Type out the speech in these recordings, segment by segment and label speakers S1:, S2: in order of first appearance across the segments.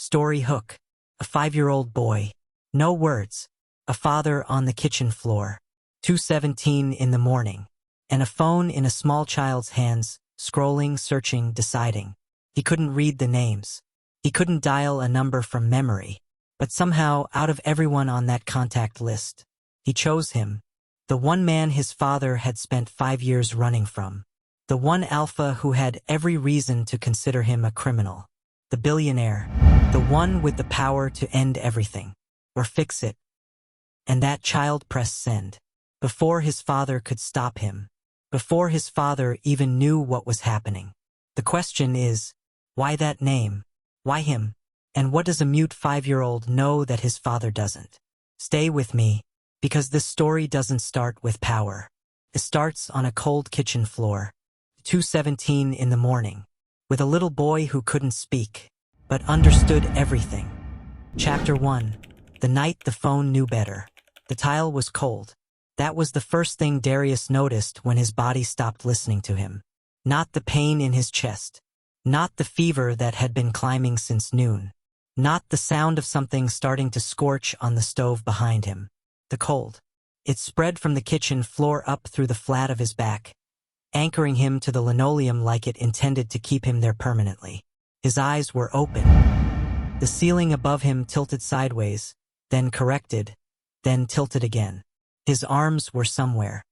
S1: Story hook. A 5-year-old boy. No words. A father on the kitchen floor. 2:17 in the morning. And a phone in a small child's hands, scrolling, searching, deciding. He couldn't read the names. He couldn't dial a number from memory. But somehow, out of everyone on that contact list, he chose him. The one man his father had spent 5 years running from. The one alpha who had every reason to consider him a criminal. The billionaire. The one with the power to end everything. Or fix it. And that child pressed send. Before his father could stop him. Before his father even knew what was happening. The question is, why that name? Why him? And what does a mute 5-year-old know that his father doesn't? Stay with me, because this story doesn't start with power. It starts on a cold kitchen floor. 2:17 in the morning. With a little boy who couldn't speak, but understood everything. Chapter 1. The night the phone knew better. The tile was cold. That was the first thing Darius noticed when his body stopped listening to him. Not the pain in his chest. Not the fever that had been climbing since noon. Not the sound of something starting to scorch on the stove behind him. The cold. It spread from the kitchen floor up through the flat of his back, anchoring him to the linoleum like it intended to keep him there permanently. His eyes were open. The ceiling above him tilted sideways, then corrected, then tilted again. His arms were somewhere.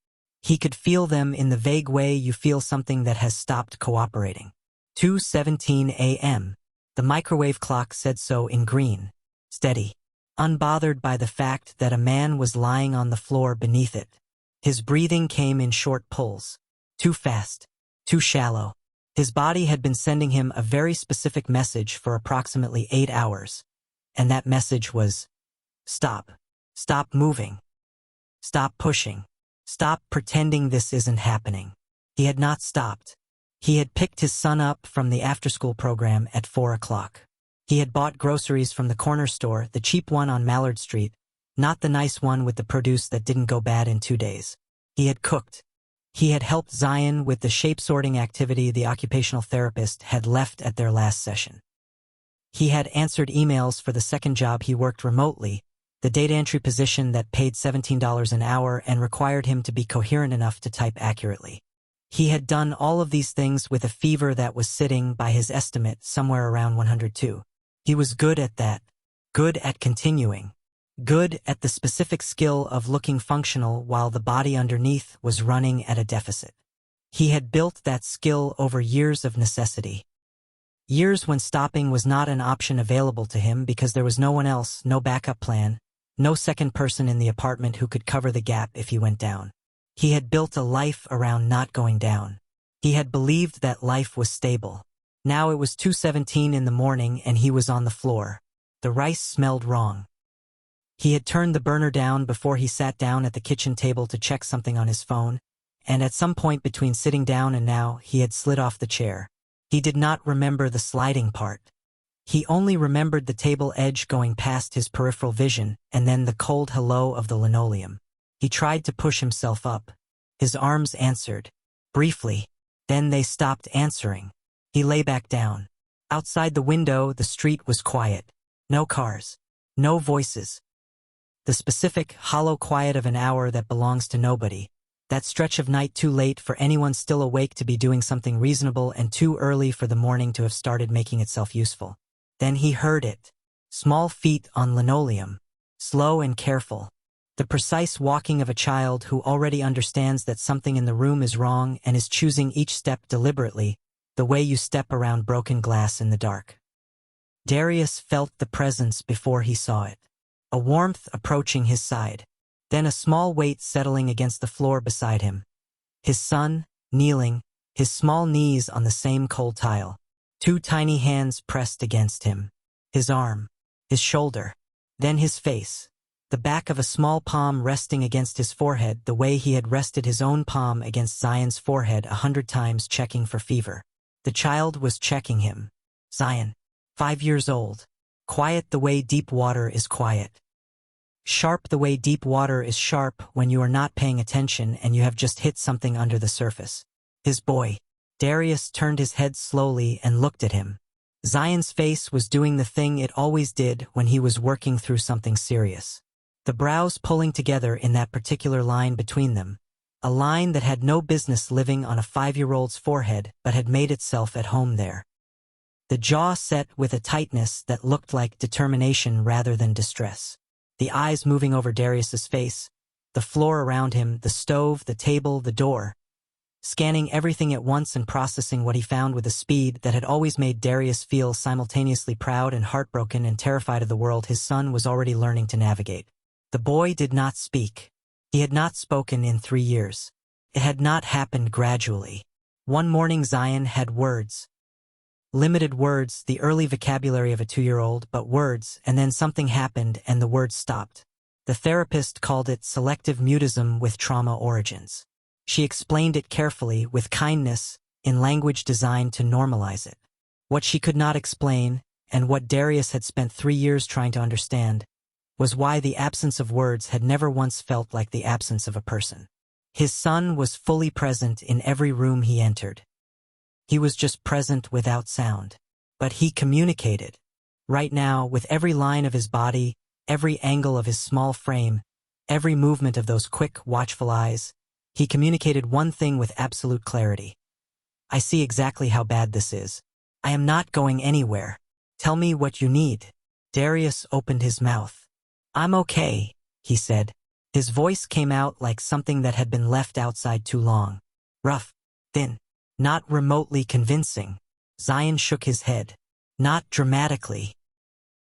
S1: He could feel them in the vague way you feel something that has stopped cooperating. 2:17 a.m. The microwave clock said so in green. Steady. Unbothered by the fact that a man was lying on the floor beneath it. His breathing came in short pulls. Too fast. Too shallow. His body had been sending him a very specific message for approximately 8 hours. And that message was, stop. Stop moving. Stop pushing. Stop pretending this isn't happening. He had not stopped. He had picked his son up from the after-school program at 4 o'clock. He had bought groceries from the corner store, the cheap one on Mallard Street, not the nice one with the produce that didn't go bad in 2 days. He had cooked. He had helped Zion with the shape-sorting activity the occupational therapist had left at their last session. He had answered emails for the second job he worked remotely, the data entry position that paid $17 an hour and required him to be coherent enough to type accurately. He had done all of these things with a fever that was sitting, by his estimate, somewhere around 102. He was good at that. Good at continuing. Good at the specific skill of looking functional while the body underneath was running at a deficit. He had built that skill over years of necessity. Years when stopping was not an option available to him because there was no one else, no backup plan, no second person in the apartment who could cover the gap if he went down. He had built a life around not going down. He had believed that life was stable. Now it was 2:17 in the morning and he was on the floor. The rice smelled wrong. He had turned the burner down before he sat down at the kitchen table to check something on his phone, and at some point between sitting down and now, he had slid off the chair. He did not remember the sliding part. He only remembered the table edge going past his peripheral vision and then the cold hello of the linoleum. He tried to push himself up. His arms answered. Briefly. Then they stopped answering. He lay back down. Outside the window, the street was quiet. No cars. No voices. The specific, hollow quiet of an hour that belongs to nobody. That stretch of night too late for anyone still awake to be doing something reasonable and too early for the morning to have started making itself useful. Then he heard it. Small feet on linoleum. Slow and careful. The precise walking of a child who already understands that something in the room is wrong and is choosing each step deliberately, the way you step around broken glass in the dark. Darius felt the presence before he saw it. A warmth approaching his side. Then a small weight settling against the floor beside him. His son, kneeling, his small knees on the same cold tile. 2 tiny hands pressed against him. His arm. His shoulder. Then his face. The back of a small palm resting against his forehead the way he had rested his own palm against Zion's forehead 100 times checking for fever. The child was checking him. Zion. 5 years old. Quiet the way deep water is quiet. Sharp the way deep water is sharp when you are not paying attention and you have just hit something under the surface. His boy. Darius turned his head slowly and looked at him. Zion's face was doing the thing it always did when he was working through something serious. The brows pulling together in that particular line between them, a line that had no business living on a 5-year-old's forehead but had made itself at home there. The jaw set with a tightness that looked like determination rather than distress. The eyes moving over Darius's face, the floor around him, the stove, the table, the door, scanning everything at once and processing what he found with a speed that had always made Darius feel simultaneously proud and heartbroken and terrified of the world his son was already learning to navigate. The boy did not speak. He had not spoken in 3 years. It had not happened gradually. One morning Zion had words. Limited words, the early vocabulary of a 2-year-old, but words, and then something happened and the words stopped. The therapist called it selective mutism with trauma origins. She explained it carefully, with kindness, in language designed to normalize it. What she could not explain, and what Darius had spent 3 years trying to understand, was why the absence of words had never once felt like the absence of a person. His son was fully present in every room he entered. He was just present without sound. But he communicated. Right now, with every line of his body, every angle of his small frame, every movement of those quick, watchful eyes, he communicated one thing with absolute clarity. I see exactly how bad this is. I am not going anywhere. Tell me what you need. Darius opened his mouth. I'm okay, he said. His voice came out like something that had been left outside too long. Rough, thin, not remotely convincing. Zion shook his head. Not dramatically.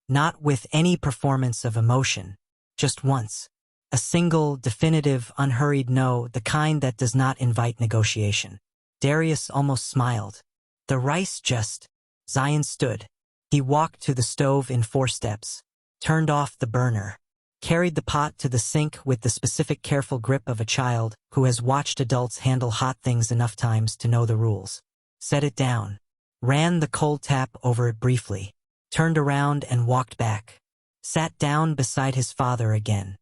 S1: Not with any performance of emotion. Just once. A single, definitive, unhurried no, the kind that does not invite negotiation. Darius almost smiled. The rice just... Zion stood. He walked to the stove in 4 steps. Turned off the burner. Carried the pot to the sink with the specific careful grip of a child who has watched adults handle hot things enough times to know the rules. Set it down. Ran the cold tap over it briefly. Turned around and walked back. Sat down beside his father again.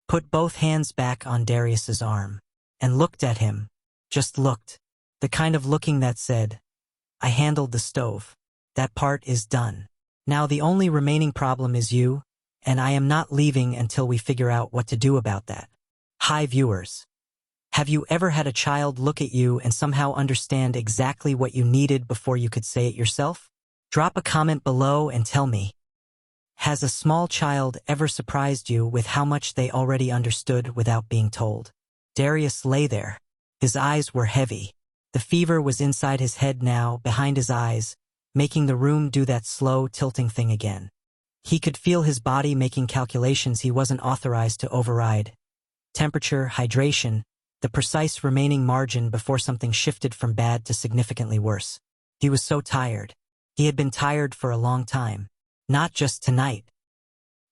S1: Put both hands back on Darius's arm. And looked at him. Just looked. The kind of looking that said, I handled the stove. That part is done. Now the only remaining problem is you, and I am not leaving until we figure out what to do about that. Hi viewers. Have you ever had a child look at you and somehow understand exactly what you needed before you could say it yourself? Drop a comment below and tell me. Has a small child ever surprised you with how much they already understood without being told? Darius lay there. His eyes were heavy. The fever was inside his head now, behind his eyes, making the room do that slow, tilting thing again. He could feel his body making calculations he wasn't authorized to override. Temperature, hydration, the precise remaining margin before something shifted from bad to significantly worse. He was so tired. He had been tired for a long time. Not just tonight.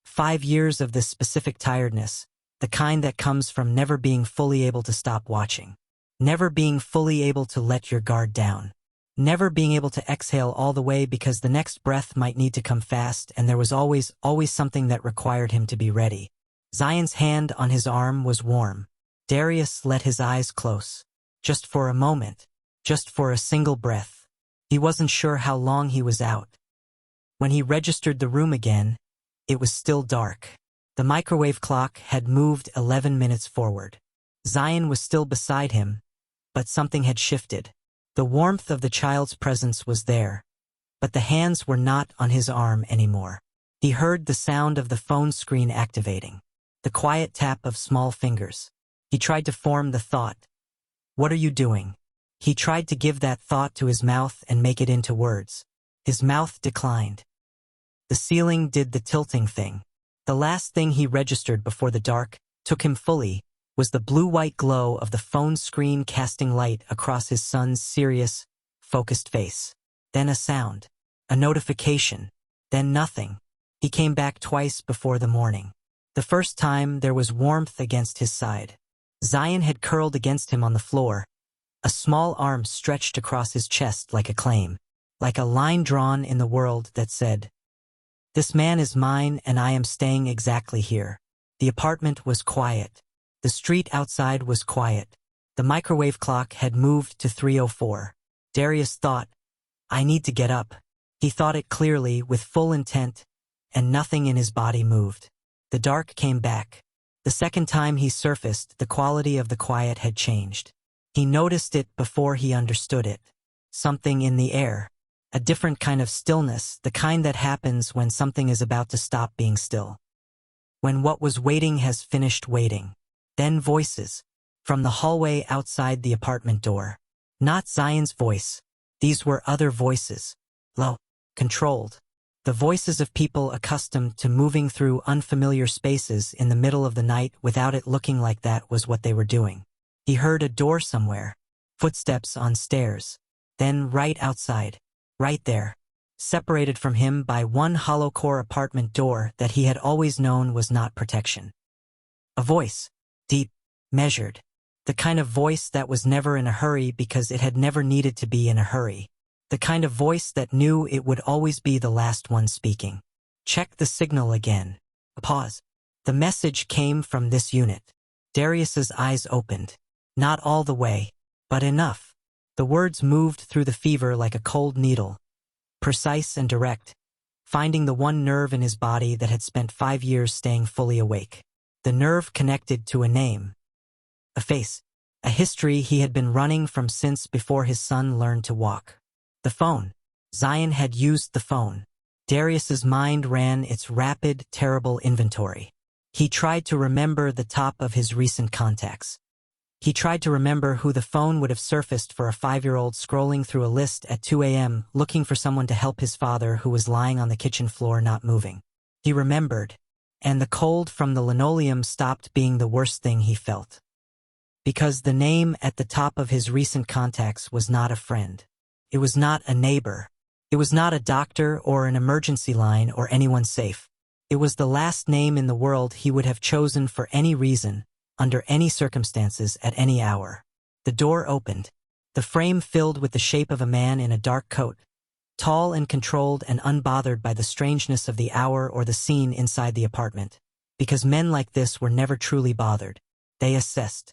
S1: 5 years of this specific tiredness, the kind that comes from never being fully able to stop watching. Never being fully able to let your guard down. Never being able to exhale all the way because the next breath might need to come fast and there was always something that required him to be ready. Zion's hand on his arm was warm. Darius let his eyes close. Just for a moment. Just for a single breath. He wasn't sure how long he was out. When he registered the room again, it was still dark. The microwave clock had moved 11 minutes forward. Zion was still beside him, but something had shifted. The warmth of the child's presence was there, but the hands were not on his arm anymore. He heard the sound of the phone screen activating, the quiet tap of small fingers. He tried to form the thought. What are you doing? He tried to give that thought to his mouth and make it into words. His mouth declined. The ceiling did the tilting thing. The last thing he registered before the dark took him fully was the blue-white glow of the phone screen casting light across his son's serious, focused face. Then a sound. A notification. Then nothing. He came back twice before the morning. The first time there was warmth against his side. Zion had curled against him on the floor, a small arm stretched across his chest like a claim, like a line drawn in the world that said, "This man is mine and I am staying exactly here." The apartment was quiet. The street outside was quiet. The microwave clock had moved to 3:04. Darius thought, I need to get up. He thought it clearly, with full intent, and nothing in his body moved. The dark came back. The second time he surfaced, the quality of the quiet had changed. He noticed it before he understood it. Something in the air. A different kind of stillness, the kind that happens when something is about to stop being still. When what was waiting has finished waiting. Then voices. From the hallway outside the apartment door. Not Zion's voice. These were other voices. Low. Controlled. The voices of people accustomed to moving through unfamiliar spaces in the middle of the night without it looking like that was what they were doing. He heard a door somewhere. Footsteps on stairs. Then right outside. Right there. Separated from him by one hollow core apartment door that he had always known was not protection. A voice. Deep. Measured. The kind of voice that was never in a hurry because it had never needed to be in a hurry. The kind of voice that knew it would always be the last one speaking. Check the signal again. A pause. The message came from this unit. Darius's eyes opened. Not all the way, but enough. The words moved through the fever like a cold needle. Precise and direct. Finding the one nerve in his body that had spent 5 years staying fully awake. The nerve connected to a name. A face. A history he had been running from since before his son learned to walk. The phone. Zion had used the phone. Darius's mind ran its rapid, terrible inventory. He tried to remember the top of his recent contacts. He tried to remember who the phone would have surfaced for a 5-year-old scrolling through a list at 2 a.m., looking for someone to help his father who was lying on the kitchen floor not moving. He remembered, and the cold from the linoleum stopped being the worst thing he felt. Because the name at the top of his recent contacts was not a friend. It was not a neighbor. It was not a doctor or an emergency line or anyone safe. It was the last name in the world he would have chosen for any reason, under any circumstances, at any hour. The door opened. The frame filled with the shape of a man in a dark coat, tall and controlled and unbothered by the strangeness of the hour or the scene inside the apartment. Because men like this were never truly bothered. They assessed.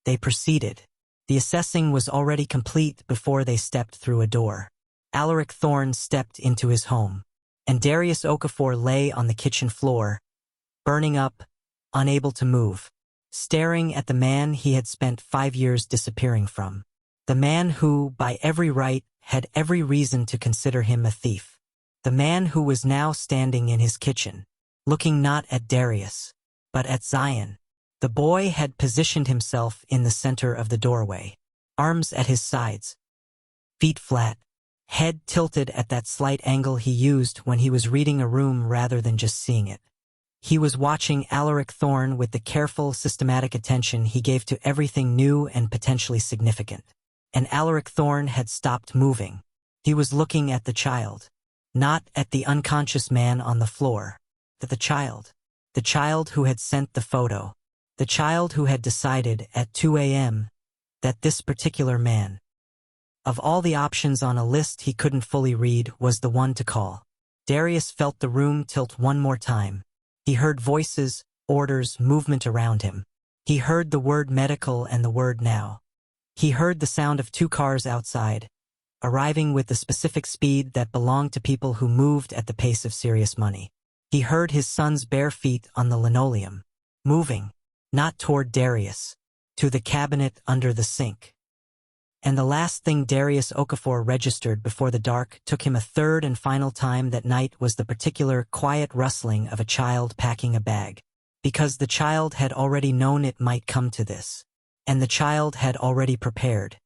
S1: They proceeded. The assessing was already complete before they stepped through a door. Irik Thorne stepped into his home. And Darius Okafor lay on the kitchen floor, burning up, unable to move, staring at the man he had spent 5 years disappearing from. The man who, by every right, had every reason to consider him a thief. The man who was now standing in his kitchen, looking not at Darius, but at Zion. The boy had positioned himself in the center of the doorway, arms at his sides, feet flat, head tilted at that slight angle he used when he was reading a room rather than just seeing it. He was watching Irik Thorne with the careful, systematic attention he gave to everything new and potentially significant. And Irik Thorne had stopped moving. He was looking at the child. Not at the unconscious man on the floor. At the child. The child who had sent the photo. The child who had decided at 2 a.m. that this particular man, of all the options on a list he couldn't fully read, was the one to call. Darius felt the room tilt one more time. He heard voices, orders, movement around him. He heard the word medical and the word now. He heard the sound of 2 cars outside, arriving with the specific speed that belonged to people who moved at the pace of serious money. He heard his son's bare feet on the linoleum, moving, not toward Darius, to the cabinet under the sink. And the last thing Darius Okafor registered before the dark took him a third and final time that night was the particular quiet rustling of a child packing a bag. Because the child had already known it might come to this. And the child had already prepared.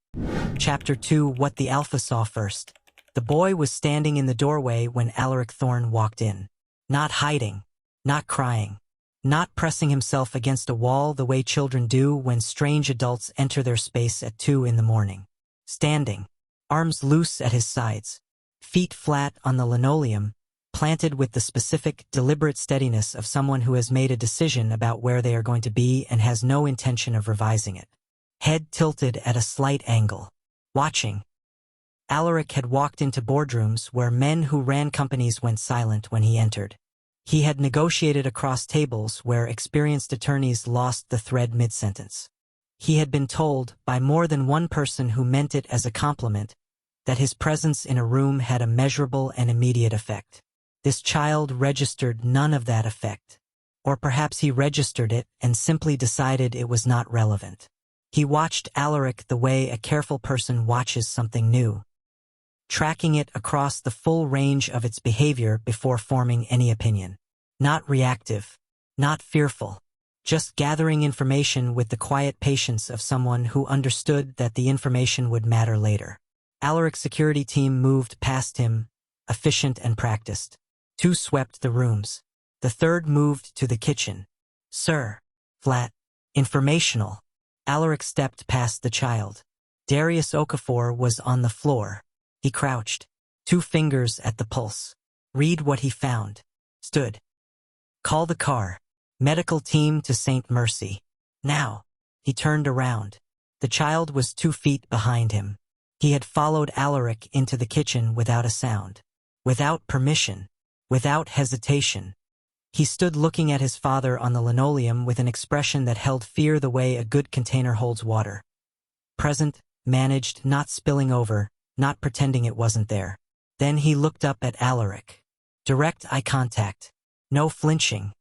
S1: Chapter 2: What the Alpha Saw First. The boy was standing in the doorway when Irik Thorne walked in. Not hiding. Not crying. Not pressing himself against a wall the way children do when strange adults enter their space at 2 in the morning. Standing, arms loose at his sides, feet flat on the linoleum, planted with the specific, deliberate steadiness of someone who has made a decision about where they are going to be and has no intention of revising it. Head tilted at a slight angle. Watching. Irik had walked into boardrooms where men who ran companies went silent when he entered. He had negotiated across tables where experienced attorneys lost the thread mid-sentence. He had been told, by more than one person who meant it as a compliment, that his presence in a room had a measurable and immediate effect. This child registered none of that effect. Or perhaps he registered it and simply decided it was not relevant. He watched Irik the way a careful person watches something new, tracking it across the full range of its behavior before forming any opinion. Not reactive, not fearful, just gathering information with the quiet patience of someone who understood that the information would matter later. Irik's security team moved past him, efficient and practiced. 2 swept the rooms. The 3rd moved to the kitchen. Sir. Flat. Informational. Irik stepped past the child. Darius Okafor was on the floor. He crouched, 2 fingers at the pulse. Read what he found. Stood. Call the car. Medical team to St. Mercy. Now. He turned around. The child was 2 feet behind him. He had followed Irik into the kitchen without a sound. Without permission. Without hesitation. He stood looking at his father on the linoleum with an expression that held fear the way a good container holds water. Present, managed, not spilling over, not pretending it wasn't there. Then he looked up at Irik. Direct eye contact. No flinching.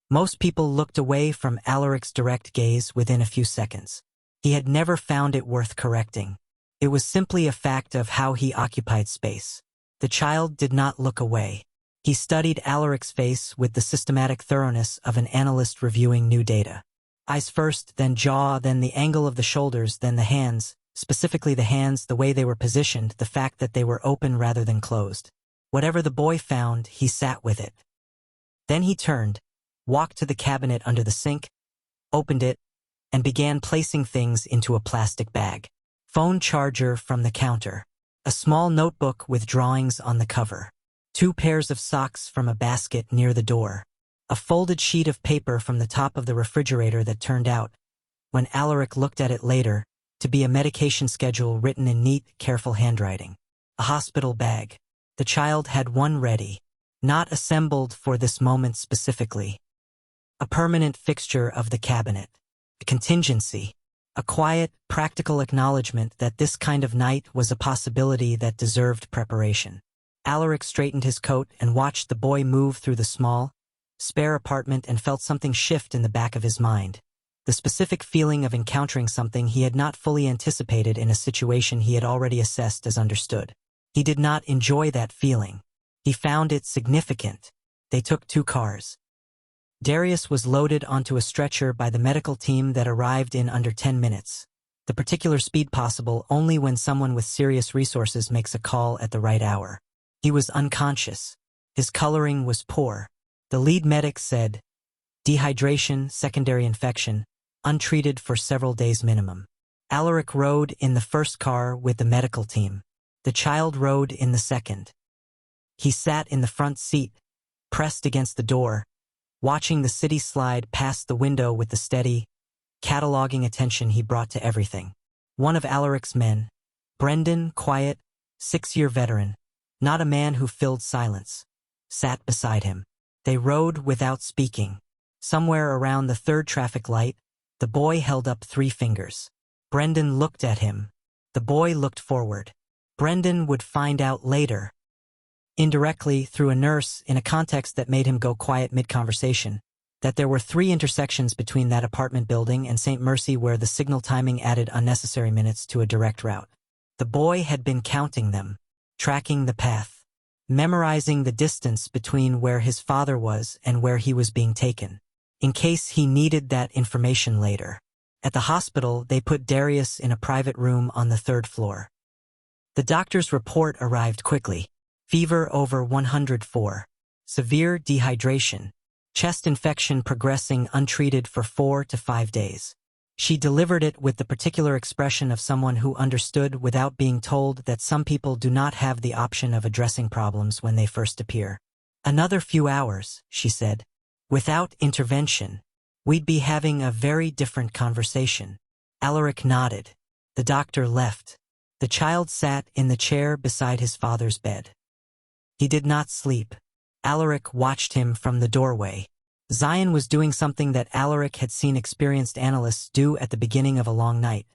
S1: Most people looked away from Irik's direct gaze within a few seconds. He had never found it worth correcting. It was simply a fact of how he occupied space. The child did not look away. He studied Irik's face with the systematic thoroughness of an analyst reviewing new data. Eyes first, then jaw, then the angle of the shoulders, then the hands, specifically the hands, the way they were positioned, the fact that they were open rather than closed. Whatever the boy found, he sat with it. Then he turned, walked to the cabinet under the sink, opened it, and began placing things into a plastic bag. Phone charger from the counter. A small notebook with drawings on the cover. 2 pairs of socks from a basket near the door. A folded sheet of paper from the top of the refrigerator that turned out, when Irik looked at it later, to be a medication schedule written in neat, careful handwriting. A hospital bag. The child had one ready, not assembled for this moment specifically. A permanent fixture of the cabinet. A contingency. A quiet, practical acknowledgement that this kind of night was a possibility that deserved preparation. Irik straightened his coat and watched the boy move through the small, spare apartment and felt something shift in the back of his mind. The specific feeling of encountering something he had not fully anticipated in a situation he had already assessed as understood. He did not enjoy that feeling. He found it significant. They took 2 cars. Darius was loaded onto a stretcher by the medical team that arrived in under 10 minutes. The particular speed possible only when someone with serious resources makes a call at the right hour. He was unconscious. His coloring was poor. The lead medic said, dehydration, secondary infection, untreated for several days minimum. Irik rode in the first car with the medical team. The child rode in the second. He sat in the front seat, pressed against the door, watching the city slide past the window with the steady, cataloging attention he brought to everything. One of Irik's men, Brendan, quiet, 6-year veteran, not a man who filled silence, sat beside him. They rode without speaking. Somewhere around the 3rd traffic light, the boy held up 3 fingers. Brendan looked at him. The boy looked forward. Brendan would find out later. Indirectly, through a nurse, in a context that made him go quiet mid-conversation, that there were 3 intersections between that apartment building and St. Mercy where the signal timing added unnecessary minutes to a direct route. The boy had been counting them, tracking the path, memorizing the distance between where his father was and where he was being taken, in case he needed that information later. At the hospital, they put Darius in a private room on the 3rd floor. The doctor's report arrived quickly. Fever over 104. Severe dehydration. Chest infection progressing untreated for 4 to 5 days. She delivered it with the particular expression of someone who understood without being told that some people do not have the option of addressing problems when they first appear. Another few hours, she said. Without intervention, we'd be having a very different conversation. Irik nodded. The doctor left. The child sat in the chair beside his father's bed. He did not sleep. Irik watched him from the doorway. Zion was doing something that Irik had seen experienced analysts do at the beginning of a long night,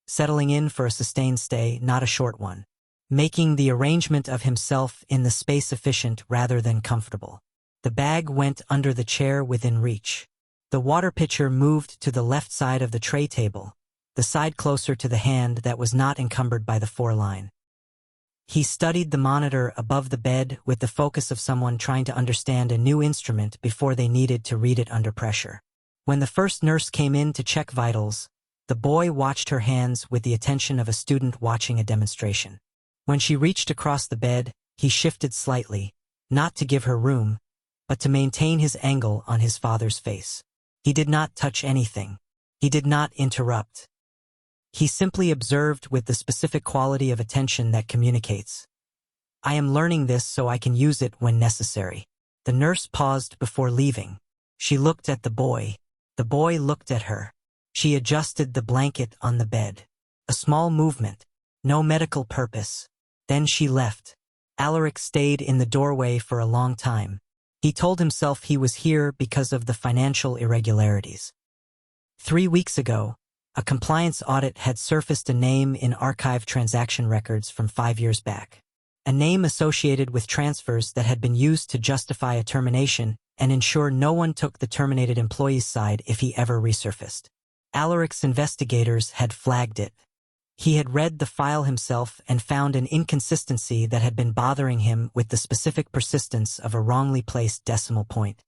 S1: settling in for a sustained stay, not a short one. making the arrangement of himself in the space efficient rather than comfortable. The bag went under the chair within reach. The water pitcher moved to the left side of the tray table, the side closer to the hand that was not encumbered by the foreline. He studied the monitor above the bed with the focus of someone trying to understand a new instrument before they needed to read it under pressure. When the first nurse came in to check vitals, the boy watched her hands with the attention of a student watching a demonstration. When she reached across the bed, he shifted slightly, not to give her room, but to maintain his angle on his father's face. He did not touch anything. He did not interrupt. He simply observed with the specific quality of attention that communicates. I am learning this so I can use it when necessary. The nurse paused before leaving. She looked at the boy. The boy looked at her. She adjusted the blanket on the bed. A small movement. No medical purpose. Then she left. Irik stayed in the doorway for a long time. He told himself he was here because of the financial irregularities. 3 weeks ago, a compliance audit had surfaced a name in archived transaction records from 5 years back. A name associated with transfers that had been used to justify a termination and ensure no one took the terminated employee's side if he ever resurfaced. Irik's investigators had flagged it. He had read the file himself and found an inconsistency that had been bothering him with the specific persistence of a wrongly placed decimal point.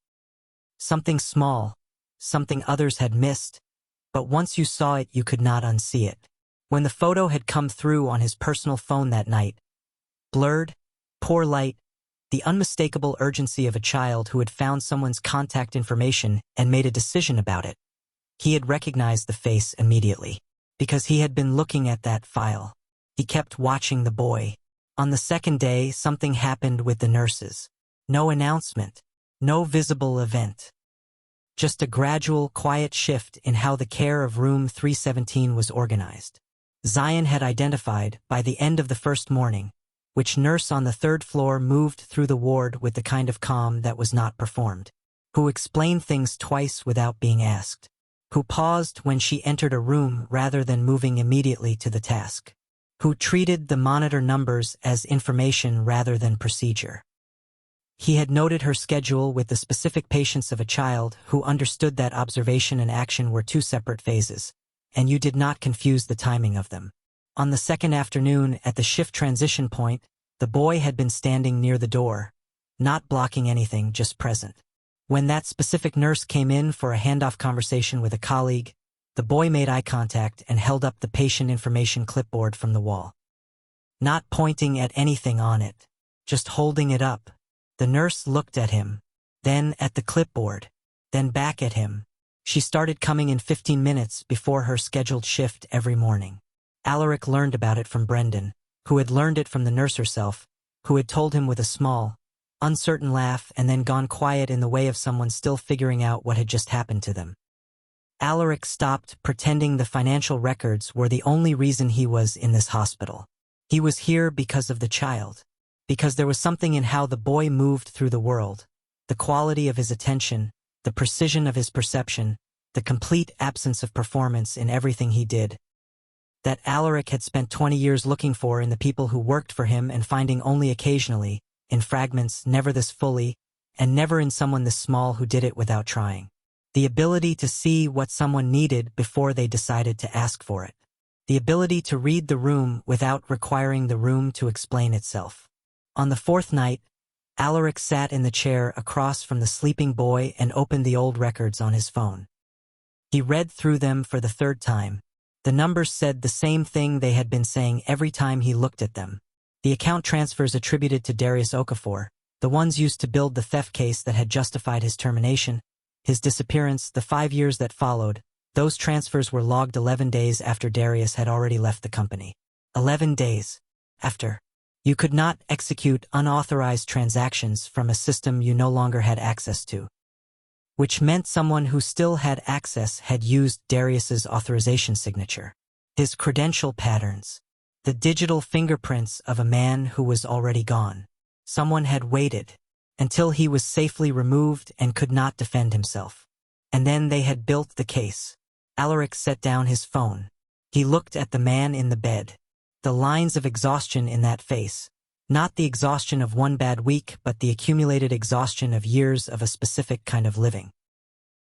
S1: Something small, something others had missed, but once you saw it you could not unsee it. When the photo had come through on his personal phone that night, blurred, poor light, the unmistakable urgency of a child who had found someone's contact information and made a decision about it, he had recognized the face immediately. Because he had been looking at that file. He kept watching the boy. On the second day, something happened with the nurses. No announcement. No visible event. Just a gradual, quiet shift in how the care of room 317 was organized. Zion had identified, by the end of the first morning, which nurse on the third floor moved through the ward with the kind of calm that was not performed, who explained things twice without being asked, who paused when she entered a room rather than moving immediately to the task, who treated the monitor numbers as information rather than procedure. He had noted her schedule with the specific patience of a child who understood that observation and action were two separate phases, and you did not confuse the timing of them. On the second afternoon, at the shift transition point, the boy had been standing near the door, not blocking anything, just present. When that specific nurse came in for a handoff conversation with a colleague, the boy made eye contact and held up the patient information clipboard from the wall. Not pointing at anything on it, just holding it up. The nurse looked at him, then at the clipboard, then back at him. She started coming in 15 minutes before her scheduled shift every morning. Irik learned about it from Brendan, who had learned it from the nurse herself, who had told him with a small, uncertain laugh and then gone quiet in the way of someone still figuring out what had just happened to them. Irik stopped pretending the financial records were the only reason he was in this hospital. He was here because of the child. Because there was something in how the boy moved through the world, the quality of his attention, the precision of his perception, the complete absence of performance in everything he did, that Irik had spent 20 years looking for in the people who worked for him and finding only occasionally, in fragments, never this fully, and never in someone this small who did it without trying. The ability to see what someone needed before they decided to ask for it. The ability to read the room without requiring the room to explain itself. On the fourth night, Irik sat in the chair across from the sleeping boy and opened the old records on his phone. He read through them for the third time. The numbers said the same thing they had been saying every time he looked at them. The account transfers attributed to Darius Okafor, the ones used to build the theft case that had justified his termination, his disappearance, the 5 years that followed, those transfers were logged 11 days after Darius had already left the company. 11 days after. You could not execute unauthorized transactions from a system you no longer had access to. Which meant someone who still had access had used Darius's authorization signature. His credential patterns. The digital fingerprints of a man who was already gone. Someone had waited until he was safely removed and could not defend himself. And then they had built the case. Irik set down his phone. He looked at the man in the bed. The lines of exhaustion in that face. Not the exhaustion of one bad week, but the accumulated exhaustion of years of a specific kind of living.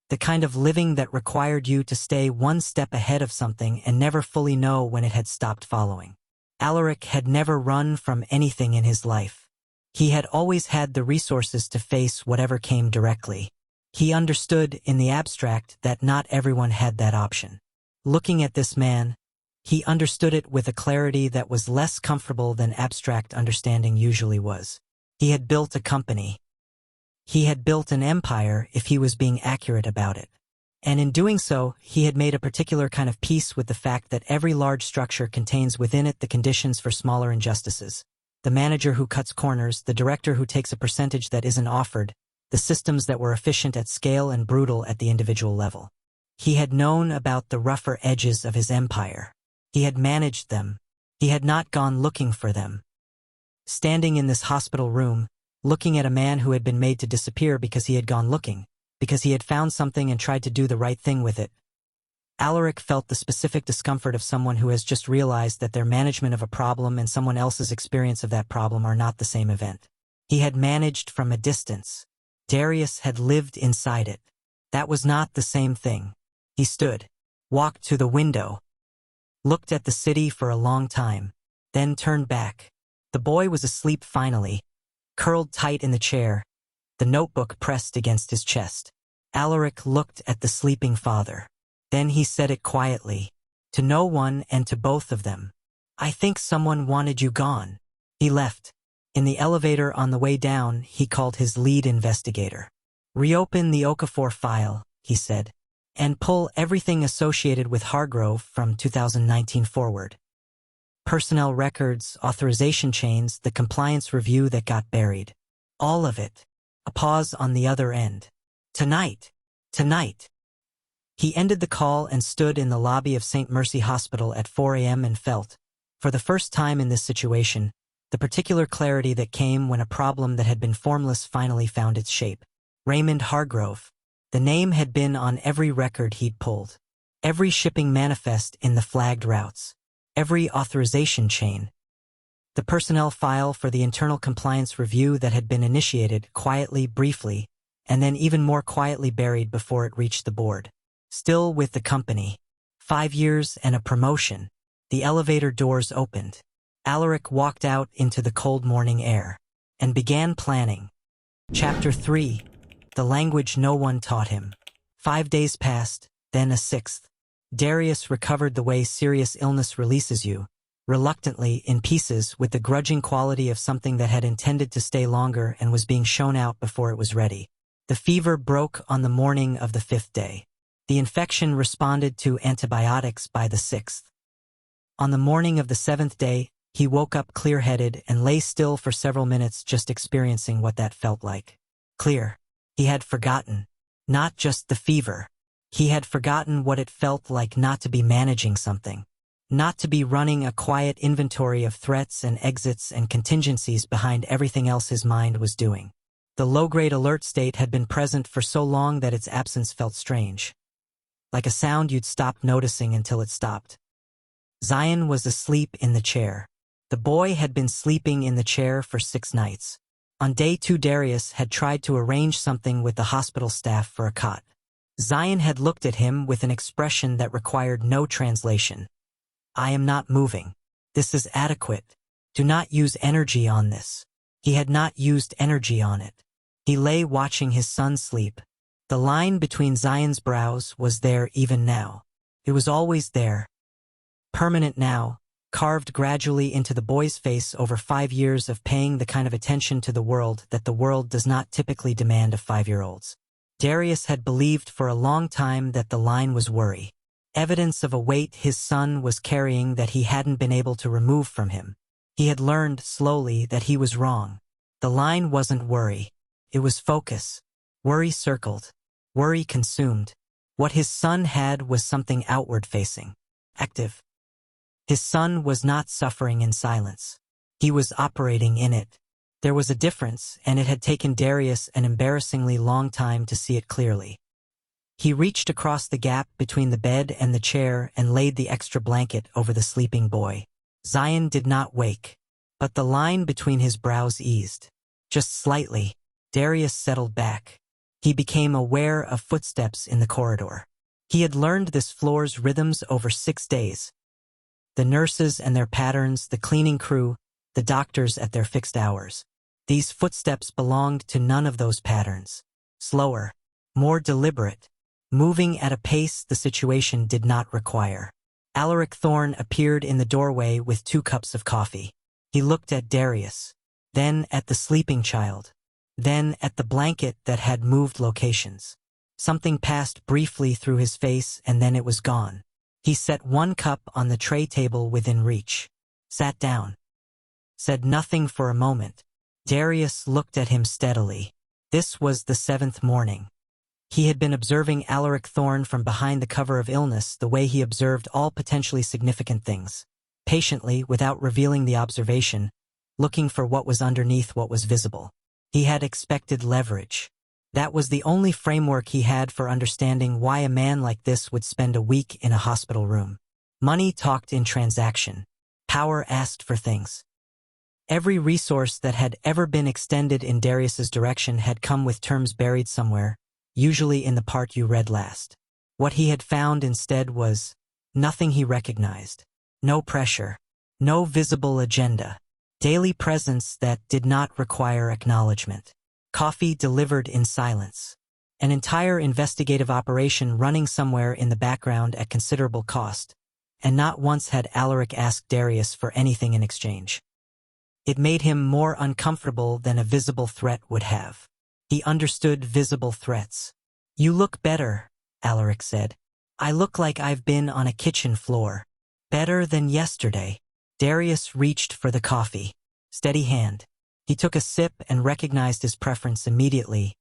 S1: The kind of living that required you to stay one step ahead of something and never fully know when it had stopped following. Irik had never run from anything in his life. He had always had the resources to face whatever came directly. He understood in the abstract that not everyone had that option. Looking at this man, he understood it with a clarity that was less comfortable than abstract understanding usually was. He had built a company. He had built an empire if he was being accurate about it. And in doing so, he had made a particular kind of peace with the fact that every large structure contains within it the conditions for smaller injustices. The manager who cuts corners, the director who takes a percentage that isn't offered, the systems that were efficient at scale and brutal at the individual level. He had known about the rougher edges of his empire. He had managed them. He had not gone looking for them. Standing in this hospital room, looking at a man who had been made to disappear because he had gone looking, because he had found something and tried to do the right thing with it, Irik felt the specific discomfort of someone who has just realized that their management of a problem and someone else's experience of that problem are not the same event. He had managed from a distance. Darius had lived inside it. That was not the same thing. He stood, walked to the window, looked at the city for a long time, then turned back. The boy was asleep finally, curled tight in the chair, the notebook pressed against his chest. Irik looked at the sleeping father. Then he said it quietly, to no one and to both of them. "I think someone wanted you gone." He left. In the elevator on the way down, he called his lead investigator. "Reopen the Okafor file," he said, "and pull everything associated with Hargrove from 2019 forward. Personnel records, authorization chains, the compliance review that got buried. All of it." A pause on the other end. "Tonight. Tonight." He ended the call and stood in the lobby of St. Mercy Hospital at 4 a.m. and felt, for the first time in this situation, the particular clarity that came when a problem that had been formless finally found its shape. Raymond Hargrove. The name had been on every record he'd pulled. Every shipping manifest in the flagged routes. Every authorization chain. The personnel file for the internal compliance review that had been initiated quietly, briefly, and then even more quietly buried before it reached the board. Still with the company. 5 years and a promotion. The elevator doors opened. Irik walked out into the cold morning air and began planning. Chapter 3. The language no one taught him. 5 days passed, then a 6th. Darius recovered the way serious illness releases you, reluctantly, in pieces, with the grudging quality of something that had intended to stay longer and was being shown out before it was ready. The fever broke on the morning of the 5th day. The infection responded to antibiotics by the 6th. On the morning of the 7th day, he woke up clear-headed and lay still for several minutes, just experiencing what that felt like. Clear. He had forgotten. Not just the fever. He had forgotten what it felt like not to be managing something. Not to be running a quiet inventory of threats and exits and contingencies behind everything else his mind was doing. The low-grade alert state had been present for so long that its absence felt strange. Like a sound you'd stopped noticing until it stopped. Zion was asleep in the chair. The boy had been sleeping in the chair for 6 nights. On day 2, Darius had tried to arrange something with the hospital staff for a cot. Zion had looked at him with an expression that required no translation. "I am not moving. This is adequate. Do not use energy on this." He had not used energy on it. He lay watching his son sleep. The line between Zion's brows was there even now. It was always there. Permanent now, carved gradually into the boy's face over 5 years of paying the kind of attention to the world that the world does not typically demand of 5-year-olds. Darius had believed for a long time that the line was worry. Evidence of a weight his son was carrying that he hadn't been able to remove from him. He had learned slowly that he was wrong. The line wasn't worry. It was focus. Worry circled. Worry consumed. What his son had was something outward-facing. Active. His son was not suffering in silence. He was operating in it. There was a difference, and it had taken Darius an embarrassingly long time to see it clearly. He reached across the gap between the bed and the chair and laid the extra blanket over the sleeping boy. Zion did not wake, but the line between his brows eased. Just slightly, Darius settled back. He became aware of footsteps in the corridor. He had learned this floor's rhythms over 6 days. The nurses and their patterns, the cleaning crew, the doctors at their fixed hours. These footsteps belonged to none of those patterns. Slower, more deliberate, moving at a pace the situation did not require. Irik Thorne appeared in the doorway with 2 cups of coffee. He looked at Darius, then at the sleeping child, then at the blanket that had moved locations. Something passed briefly through his face and then it was gone. He set 1 cup on the tray table within reach. Sat down. Said nothing for a moment. Darius looked at him steadily. This was the 7th morning. He had been observing Irik Thorne from behind the cover of illness the way he observed all potentially significant things. Patiently, without revealing the observation, looking for what was underneath what was visible. He had expected leverage. That was the only framework he had for understanding why a man like this would spend a week in a hospital room. Money talked in transaction. Power asked for things. Every resource that had ever been extended in Darius's direction had come with terms buried somewhere, usually in the part you read last. What he had found instead was nothing he recognized. No pressure. No visible agenda. Daily presence that did not require acknowledgement. Coffee delivered in silence. An entire investigative operation running somewhere in the background at considerable cost, and not once had Irik asked Darius for anything in exchange. It made him more uncomfortable than a visible threat would have. He understood visible threats. "You look better," Irik said. "I look like I've been on a kitchen floor. Better than yesterday." Darius reached for the coffee. Steady hand. He took a sip and recognized his preference immediately.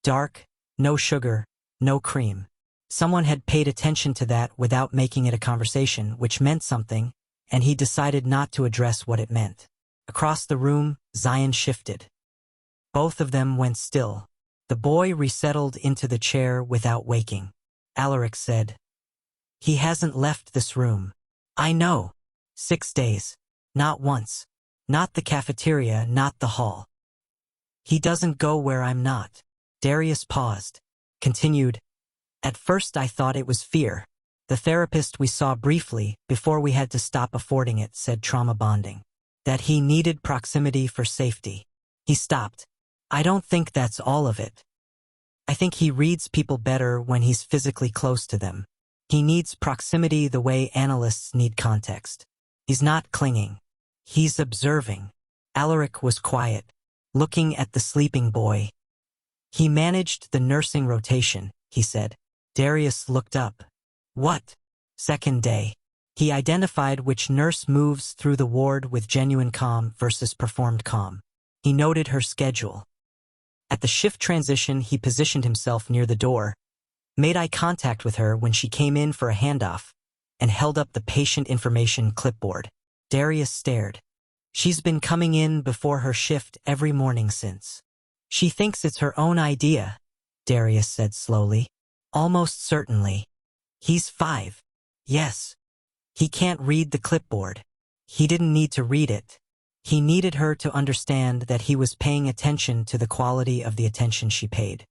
S1: Dark, no sugar, no cream. Someone had paid attention to that without making it a conversation, which meant something, and he decided not to address what it meant. Across the room, Zion shifted. Both of them went still. The boy resettled into the chair without waking. Irik said, "He hasn't left this room." "I know. 6 days. Not once. Not the cafeteria, not the hall. He doesn't go where I'm not." Darius paused. Continued, "At first I thought it was fear. The therapist we saw briefly, before we had to stop affording it, said trauma bonding. That he needed proximity for safety." He stopped. "I don't think that's all of it. I think he reads people better when he's physically close to them. He needs proximity the way analysts need context. He's not clinging. He's observing." Irik was quiet, looking at the sleeping boy. "He managed the nursing rotation," he said. Darius looked up. "What?" "Second day. He identified which nurse moves through the ward with genuine calm versus performed calm. He noted her schedule. At the shift transition, he positioned himself near the door, made eye contact with her when she came in for a handoff, and held up the patient information clipboard. Darius stared. "She's been coming in before her shift every morning since." "She thinks it's her own idea," Darius said slowly. "Almost certainly. He's 5. Yes. He can't read the clipboard. He didn't need to read it. He needed her to understand that he was paying attention to the quality of the attention she paid."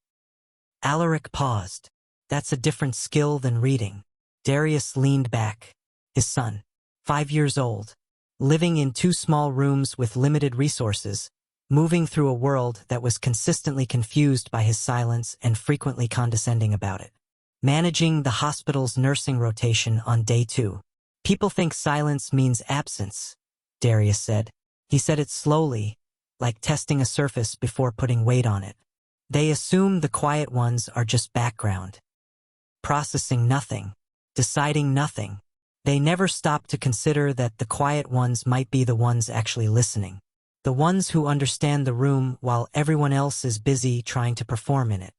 S1: Irik paused. "That's a different skill than reading." Darius leaned back. His son, 5 years old, living in 2 small rooms with limited resources, moving through a world that was consistently confused by his silence and frequently condescending about it. Managing the hospital's nursing rotation on day 2. "People think silence means absence," Darius said. He said it slowly, like testing a surface before putting weight on it. "They assume the quiet ones are just background. Processing nothing, deciding nothing. They never stop to consider that the quiet ones might be the ones actually listening. The ones who understand the room while everyone else is busy trying to perform in it."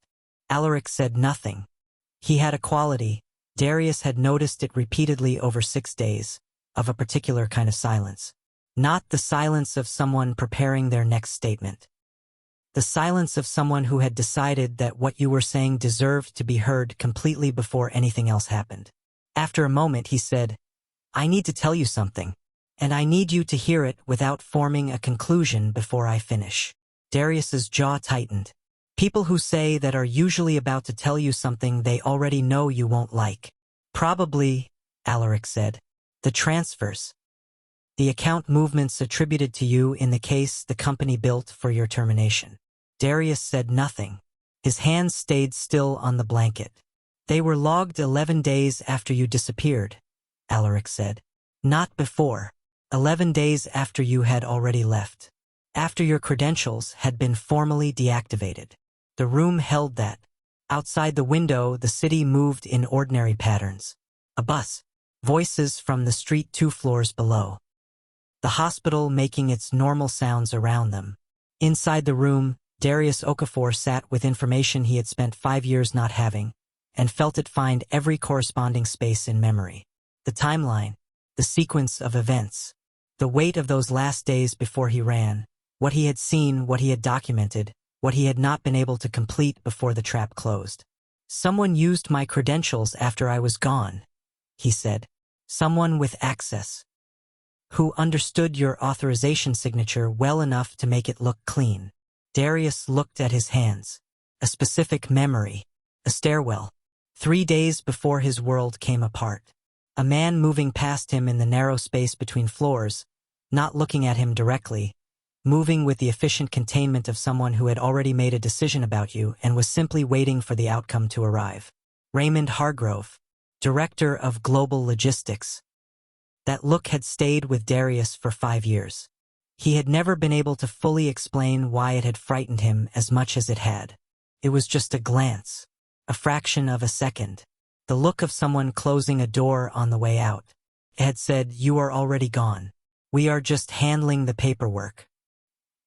S1: Irik said nothing. He had a quality, Darius had noticed it repeatedly over 6 days, of a particular kind of silence. Not the silence of someone preparing their next statement. The silence of someone who had decided that what you were saying deserved to be heard completely before anything else happened. After a moment he said, "I need to tell you something," And I need you to hear it without forming a conclusion before I finish. Darius's jaw tightened. People who say that are usually about to tell you something they already know you won't like. Probably, Irik said. The transfers. The account movements attributed to you in the case the company built for your termination. Darius said nothing. His hands stayed still on the blanket. They were logged 11 days after you disappeared, Irik said. Not before. 11 days after you had already left. After your credentials had been formally deactivated. The room held that. Outside the window, the city moved in ordinary patterns. A bus. Voices from the street 2 floors below. The hospital making its normal sounds around them. Inside the room, Darius Okafor sat with information he had spent 5 years not having, and felt it find every corresponding space in memory. The timeline, the sequence of events, the weight of those last days before he ran, what he had seen, what he had documented, what he had not been able to complete before the trap closed. Someone used my credentials after I was gone, he said. Someone with access. Who understood your authorization signature well enough to make it look clean. Darius looked at his hands. A specific memory. A stairwell. 3 days before his world came apart. A man moving past him in the narrow space between floors, not looking at him directly, moving with the efficient containment of someone who had already made a decision about you and was simply waiting for the outcome to arrive. Raymond Hargrove, Director of Global Logistics. That look had stayed with Darius for 5 years. He had never been able to fully explain why it had frightened him as much as it had. It was just a glance, a fraction of a second, the look of someone closing a door on the way out. It had said, "You are already gone. We are just handling the paperwork."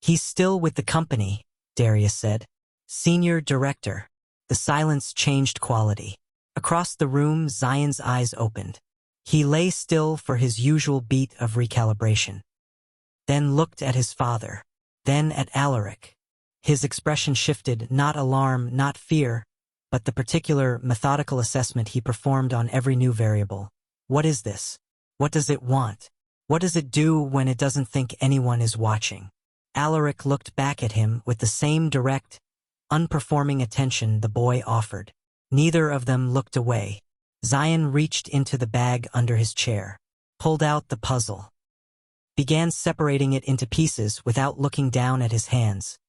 S1: "He's still with the company," Darius said. "Senior Director." The silence changed quality. Across the room, Zion's eyes opened. He lay still for his usual beat of recalibration. Then looked at his father. Then at Irik. His expression shifted, not alarm, not fear, but the particular, methodical assessment he performed on every new variable. What is this? What does it want? What does it do when it doesn't think anyone is watching? Irik looked back at him with the same direct, unperforming attention the boy offered. Neither of them looked away. Zion reached into the bag under his chair, pulled out the puzzle, began separating it into pieces without looking down at his hands,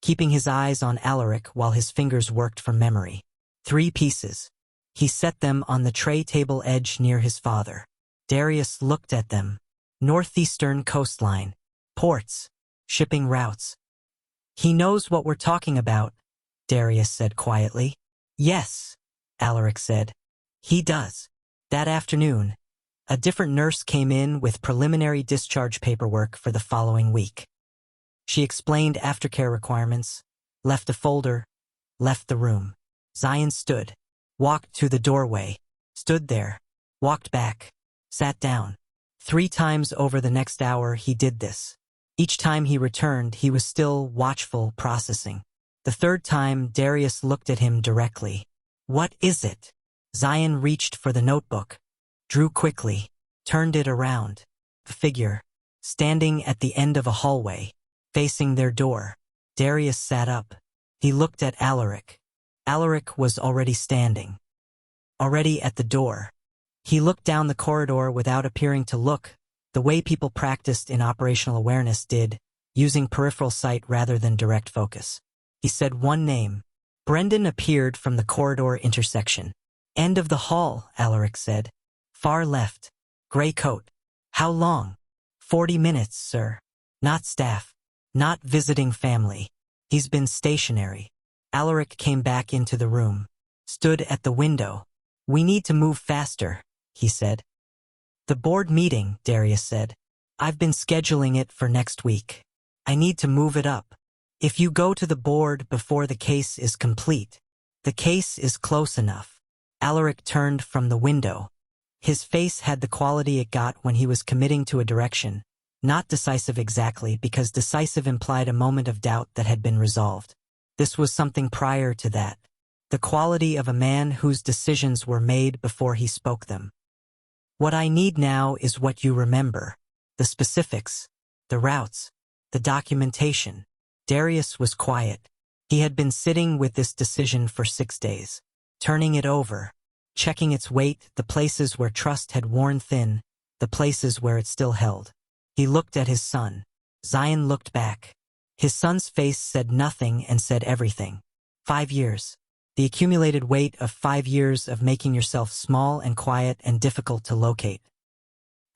S1: keeping his eyes on Irik while his fingers worked from memory. 3 pieces. He set them on the tray table edge near his father. Darius looked at them. Northeastern coastline. Ports. Shipping routes. "He knows what we're talking about," Darius said quietly. "Yes," Irik said. "He does." That afternoon, a different nurse came in with preliminary discharge paperwork for the following week. She explained aftercare requirements, left a folder, left the room. Zion stood, walked to the doorway, stood there, walked back, sat down. 3 times over the next hour he did this. Each time he returned, he was still watchful, processing. The 3rd time, Darius looked at him directly. "What is it?" Zion reached for the notebook, drew quickly, turned it around. A figure, standing at the end of a hallway, facing their door. Darius sat up. He looked at Irik. Irik was already standing. Already at the door. He looked down the corridor without appearing to look, the way people practiced in operational awareness did, using peripheral sight rather than direct focus. He said one name. Brendan appeared from the corridor intersection. "End of the hall," Irik said. "Far left. Gray coat." "How long?" 40 minutes, sir. Not staff. Not visiting family. He's been stationary." Irik came back into the room. Stood at the window. "We need to move faster," he said. "The board meeting," Darius said. "I've been scheduling it for next week. I need to move it up. If you go to the board before the case is complete, the case is close enough." Irik turned from the window. His face had the quality it got when he was committing to a direction, not decisive exactly, because decisive implied a moment of doubt that had been resolved. This was something prior to that. The quality of a man whose decisions were made before he spoke them. "What I need now is what you remember. The specifics, the routes, the documentation. Darius was quiet. He had been sitting with this decision for 6 days, turning it over, checking its weight, the places where trust had worn thin, the places where it still held. He looked at his son. Zion looked back. His son's face said nothing and said everything. 5 years. The accumulated weight of 5 years of making yourself small and quiet and difficult to locate.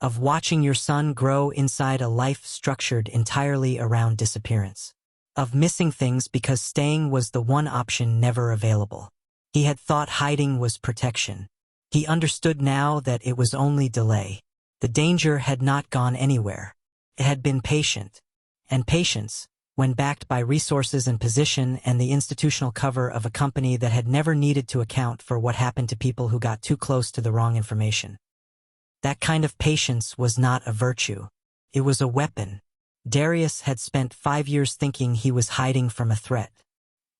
S1: Of watching your son grow inside a life structured entirely around disappearance. Of missing things because staying was the one option never available. He had thought hiding was protection. He understood now that it was only delay. The danger had not gone anywhere. It had been patient. And patience, when backed by resources and position and the institutional cover of a company that had never needed to account for what happened to people who got too close to the wrong information. That kind of patience was not a virtue. It was a weapon. Darius had spent 5 years thinking he was hiding from a threat.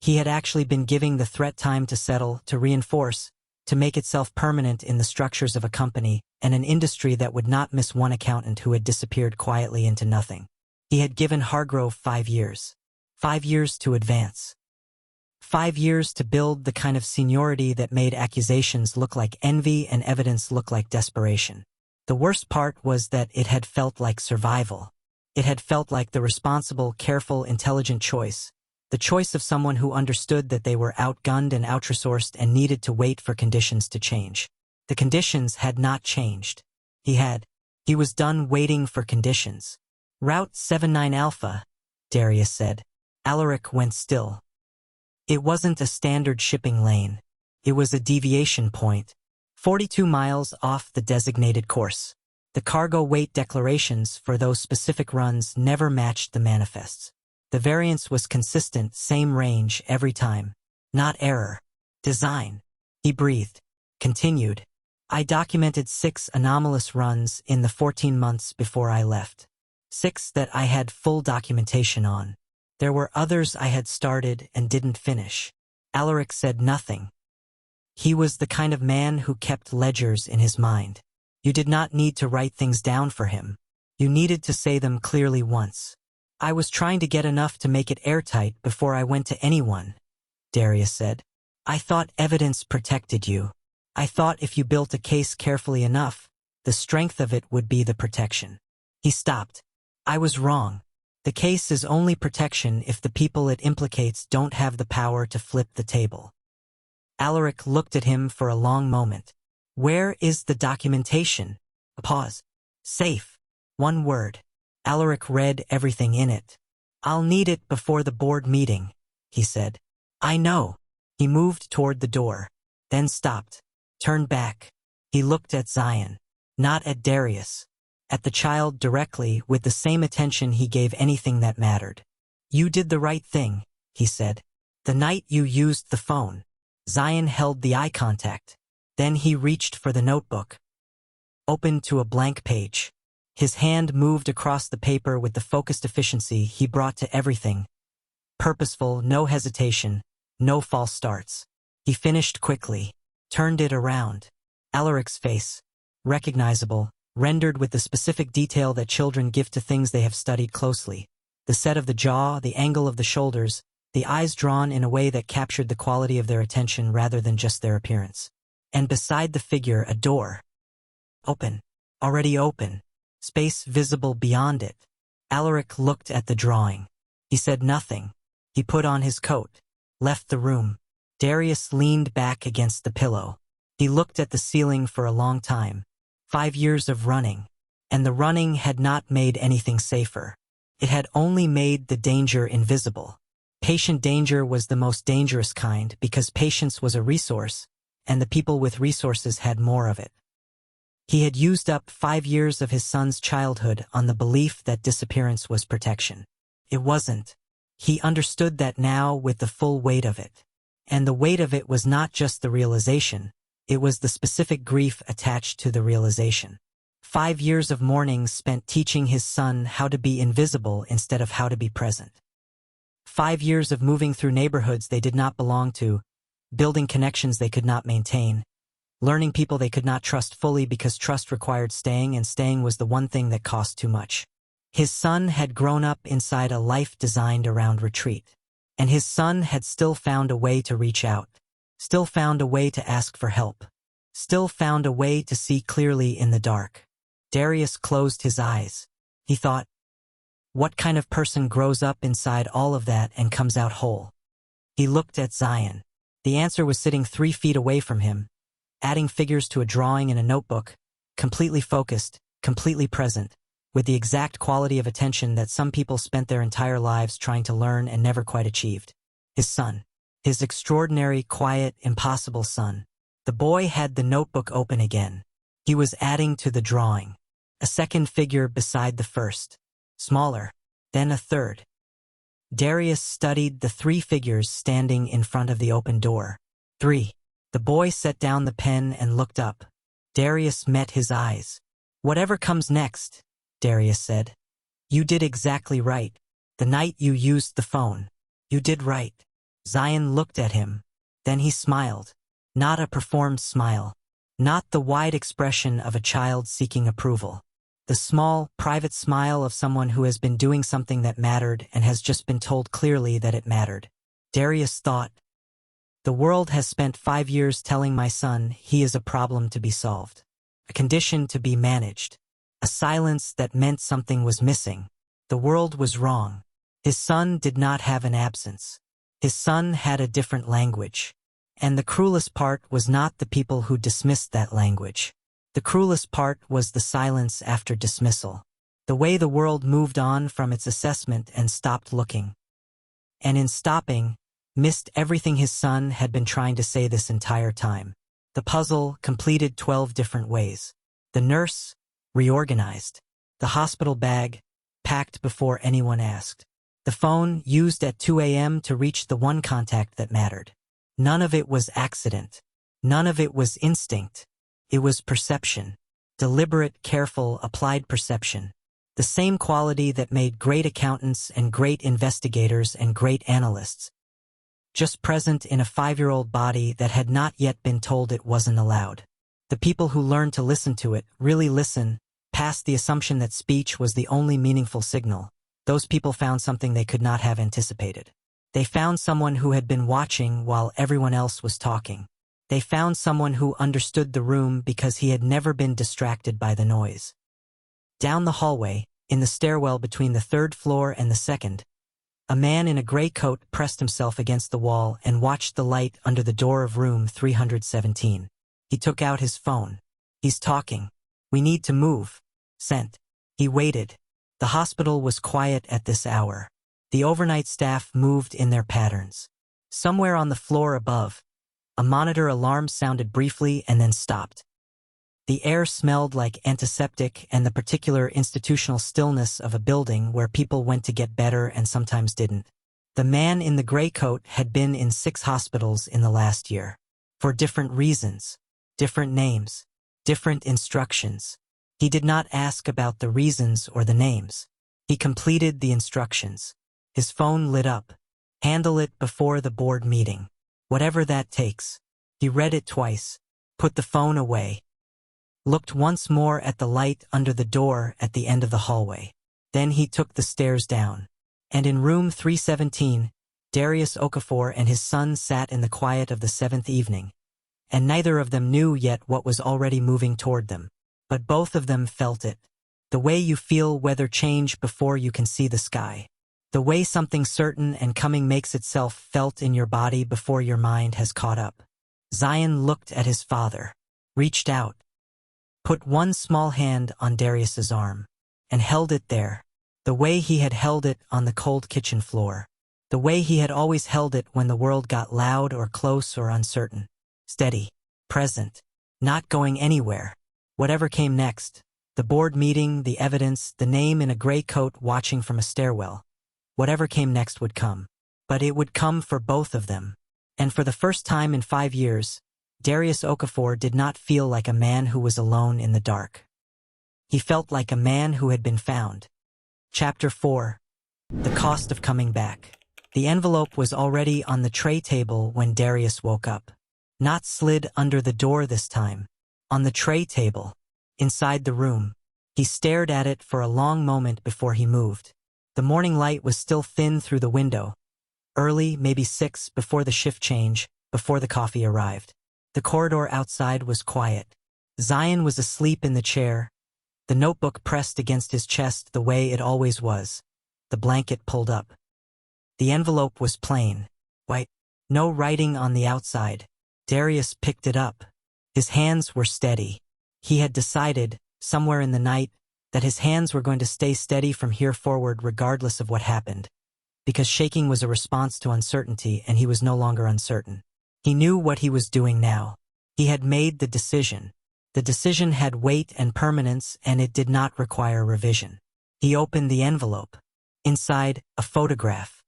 S1: He had actually been giving the threat time to settle, to reinforce, to make itself permanent in the structures of a company and an industry that would not miss one accountant who had disappeared quietly into nothing. He had given Hargrove 5 years. 5 years to advance. 5 years to build the kind of seniority that made accusations look like envy and evidence look like desperation. The worst part was that it had felt like survival. It had felt like the responsible, careful, intelligent choice. The choice of someone who understood that they were outgunned and outresourced and needed to wait for conditions to change. The conditions had not changed. He was done waiting for conditions. Route 79 Alpha, Darius said. Irik went still. It wasn't a standard shipping lane. It was a deviation point, 42 miles off the designated course. The cargo weight declarations for those specific runs never matched the manifests. The variance was consistent, same range every time. Not error. Design. He breathed. Continued. I documented 6 anomalous runs in the 14 months before I left. 6 that I had full documentation on. There were others I had started and didn't finish. Irik said nothing. He was the kind of man who kept ledgers in his mind. You did not need to write things down for him. You needed to say them clearly once. I was trying to get enough to make it airtight before I went to anyone, Darius said. I thought evidence protected you. I thought if you built a case carefully enough, the strength of it would be the protection. He stopped. I was wrong. The case is only protection if the people it implicates don't have the power to flip the table. Irik looked at him for a long moment. Where is the documentation? A pause. Safe. One word. Irik read everything in it. I'll need it before the board meeting, he said. I know. He moved toward the door, then stopped, turned back. He looked at Zion, not at Darius, at the child directly with the same attention he gave anything that mattered. You did the right thing, he said. The night you used the phone. Zion held the eye contact. Then he reached for the notebook. Opened to a blank page. His hand moved across the paper with the focused efficiency he brought to everything. Purposeful, no hesitation, no false starts. He finished quickly, turned it around. Irik's face, recognizable, rendered with the specific detail that children give to things they have studied closely. The set of the jaw, the angle of the shoulders, the eyes drawn in a way that captured the quality of their attention rather than just their appearance. And beside the figure, a door. Open. Already open. Space visible beyond it. Irik looked at the drawing. He said nothing. He put on his coat. Left the room. Darius leaned back against the pillow. He looked at the ceiling for a long time. 5 years of running. And the running had not made anything safer. It had only made the danger invisible. Patient danger was the most dangerous kind because patience was a resource, and the people with resources had more of it. He had used up 5 years of his son's childhood on the belief that disappearance was protection. It wasn't. He understood that now with the full weight of it. And the weight of it was not just the realization, it was the specific grief attached to the realization. 5 years of mourning spent teaching his son how to be invisible instead of how to be present. 5 years of moving through neighborhoods they did not belong to, building connections they could not maintain, learning people they could not trust fully because trust required staying, and staying was the one thing that cost too much. His son had grown up inside a life designed around retreat. And his son had still found a way to reach out, still found a way to ask for help, still found a way to see clearly in the dark. Darius closed his eyes. He thought, what kind of person grows up inside all of that and comes out whole? He looked at Zion. The answer was sitting 3 feet away from him, adding figures to a drawing in a notebook, completely focused, completely present, with the exact quality of attention that some people spent their entire lives trying to learn and never quite achieved. His son. His extraordinary, quiet, impossible son. The boy had the notebook open again. He was adding to the drawing. A second figure beside the first. Smaller. Then a third. Darius studied the 3 figures standing in front of the open door. 3. The boy set down the pen and looked up. Darius met his eyes. Whatever comes next, Darius said. You did exactly right. The night you used the phone. You did right. Zion looked at him. Then he smiled. Not a performed smile. Not the wide expression of a child seeking approval. The small, private smile of someone who has been doing something that mattered and has just been told clearly that it mattered. Darius thought, the world has spent 5 years telling my son he is a problem to be solved. A condition to be managed. A silence that meant something was missing. The world was wrong. His son did not have an absence. His son had a different language. And the cruelest part was not the people who dismissed that language. The cruelest part was the silence after dismissal. The way the world moved on from its assessment and stopped looking. And in stopping, missed everything his son had been trying to say this entire time. The puzzle completed 12 different ways. The nurse, reorganized. The hospital bag, packed before anyone asked. The phone used at 2 a.m. to reach the one contact that mattered. None of it was accident. None of it was instinct. It was perception. Deliberate, careful, applied perception. The same quality that made great accountants and great investigators and great analysts. Just present in a 5-year-old body that had not yet been told it wasn't allowed. The people who learned to listen to it, really listen, past the assumption that speech was the only meaningful signal. Those people found something they could not have anticipated. They found someone who had been watching while everyone else was talking. They found someone who understood the room because he had never been distracted by the noise. Down the hallway, in the stairwell between the 3rd floor and the 2nd, a man in a gray coat pressed himself against the wall and watched the light under the door of room 317. He took out his phone. He's talking. We need to move. Sent. He waited. The hospital was quiet at this hour. The overnight staff moved in their patterns. Somewhere on the floor above, a monitor alarm sounded briefly and then stopped. The air smelled like antiseptic and the particular institutional stillness of a building where people went to get better and sometimes didn't. The man in the gray coat had been in 6 hospitals in the last year. For different reasons, different names, different instructions. He did not ask about the reasons or the names. He completed the instructions. His phone lit up. Handle it before the board meeting. Whatever that takes. He read it twice. Put the phone away. Looked once more at the light under the door at the end of the hallway. Then he took the stairs down. And in room 317, Darius Okafor and his son sat in the quiet of the 7th evening. And neither of them knew yet what was already moving toward them. But both of them felt it. The way you feel weather change before you can see the sky. The way something certain and coming makes itself felt in your body before your mind has caught up. Zion looked at his father. Reached out. Put one small hand on Darius's arm. And held it there. The way he had held it on the cold kitchen floor. The way he had always held it when the world got loud or close or uncertain. Steady. Present. Not going anywhere. Whatever came next. The board meeting, the evidence, the name in a gray coat watching from a stairwell. Whatever came next would come. But it would come for both of them. And for the first time in 5 years, Darius Okafor did not feel like a man who was alone in the dark. He felt like a man who had been found. Chapter 4. The Cost of Coming Back. The envelope was already on the tray table when Darius woke up. Not slid under the door this time. On the tray table. Inside the room. He stared at it for a long moment before he moved. The morning light was still thin through the window. Early, maybe 6, before the shift change, before the coffee arrived. The corridor outside was quiet. Zion was asleep in the chair, the notebook pressed against his chest the way it always was, the blanket pulled up. The envelope was plain, white, no writing on the outside. Darius picked it up. His hands were steady. He had decided, somewhere in the night, that his hands were going to stay steady from here forward regardless of what happened, because shaking was a response to uncertainty and he was no longer uncertain. He knew what he was doing now. He had made the decision. The decision had weight and permanence, and it did not require revision. He opened the envelope. Inside, a photograph.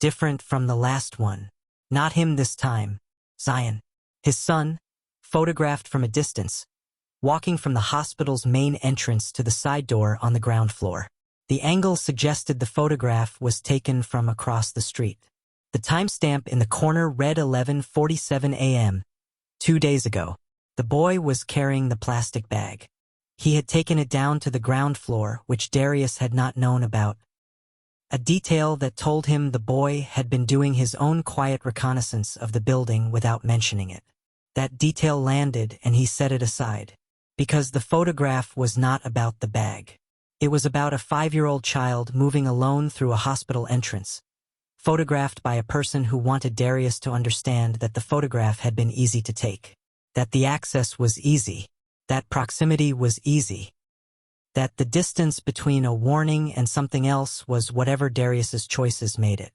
S1: Different from the last one. Not him this time. Zion. His son, photographed from a distance, walking from the hospital's main entrance to the side door on the ground floor. The angle suggested the photograph was taken from across the street. The timestamp in the corner read 11:47 a.m. 2 days ago. The boy was carrying the plastic bag. He had taken it down to the ground floor, which Darius had not known about. A detail that told him the boy had been doing his own quiet reconnaissance of the building without mentioning it. That detail landed and he set it aside. Because the photograph was not about the bag. It was about a 5-year-old child moving alone through a hospital entrance, photographed by a person who wanted Darius to understand that the photograph had been easy to take, that the access was easy, that proximity was easy, that the distance between a warning and something else was whatever Darius's choices made it.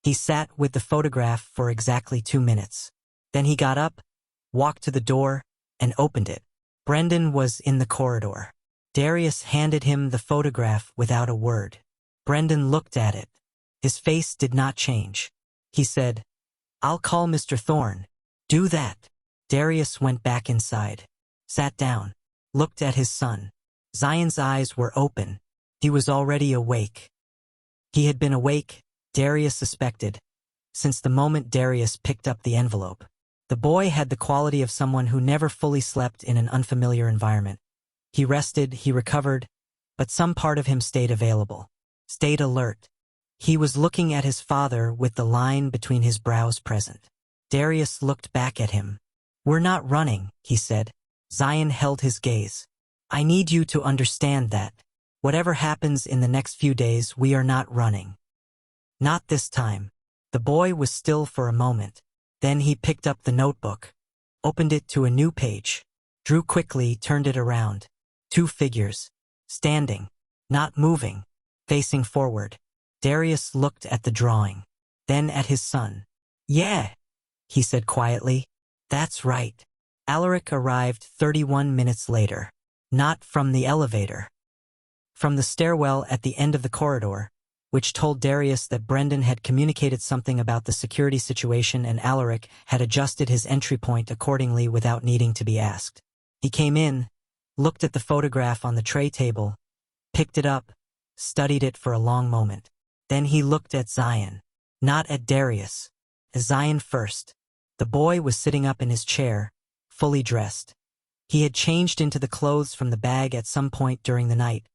S1: He sat with the photograph for exactly 2 minutes. Then he got up, walked to the door, and opened it. Brendan was in the corridor. Darius handed him the photograph without a word. Brendan looked at it. His face did not change. He said, "I'll call Mr. Thorne." "Do that." Darius went back inside, sat down, looked at his son. Zion's eyes were open. He was already awake. He had been awake, Darius suspected, since the moment Darius picked up the envelope. The boy had the quality of someone who never fully slept in an unfamiliar environment. He rested, he recovered, but some part of him stayed available, stayed alert. He was looking at his father with the line between his brows present. Darius looked back at him. "We're not running," he said. Zion held his gaze. "I need you to understand that. Whatever happens in the next few days, we are not running." Not this time. The boy was still for a moment. Then he picked up the notebook, opened it to a new page, drew quickly, turned it around. 2 figures, standing, not moving, facing forward. Darius looked at the drawing, then at his son. "Yeah," he said quietly. "That's right." Irik arrived 31 minutes later. Not from the elevator. From the stairwell at the end of the corridor, which told Darius that Brendan had communicated something about the security situation and Irik had adjusted his entry point accordingly without needing to be asked. He came in, looked at the photograph on the tray table, picked it up, studied it for a long moment. Then he looked at Zion, not at Darius. Zion first. The boy was sitting up in his chair, fully dressed. He had changed into the clothes from the bag at some point during the night,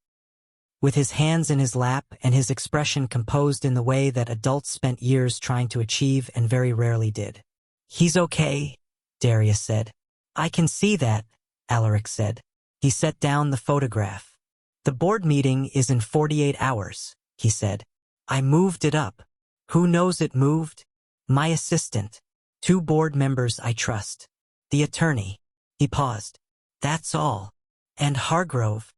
S1: with his hands in his lap and his expression composed in the way that adults spent years trying to achieve and very rarely did. "He's okay," Darius said. "I can see that," Irik said. He set down the photograph. "The board meeting is in 48 hours, he said. "I moved it up." "Who knows it moved?" "My assistant. 2 board members I trust. The attorney." He paused. "That's all." "And Hargrove?"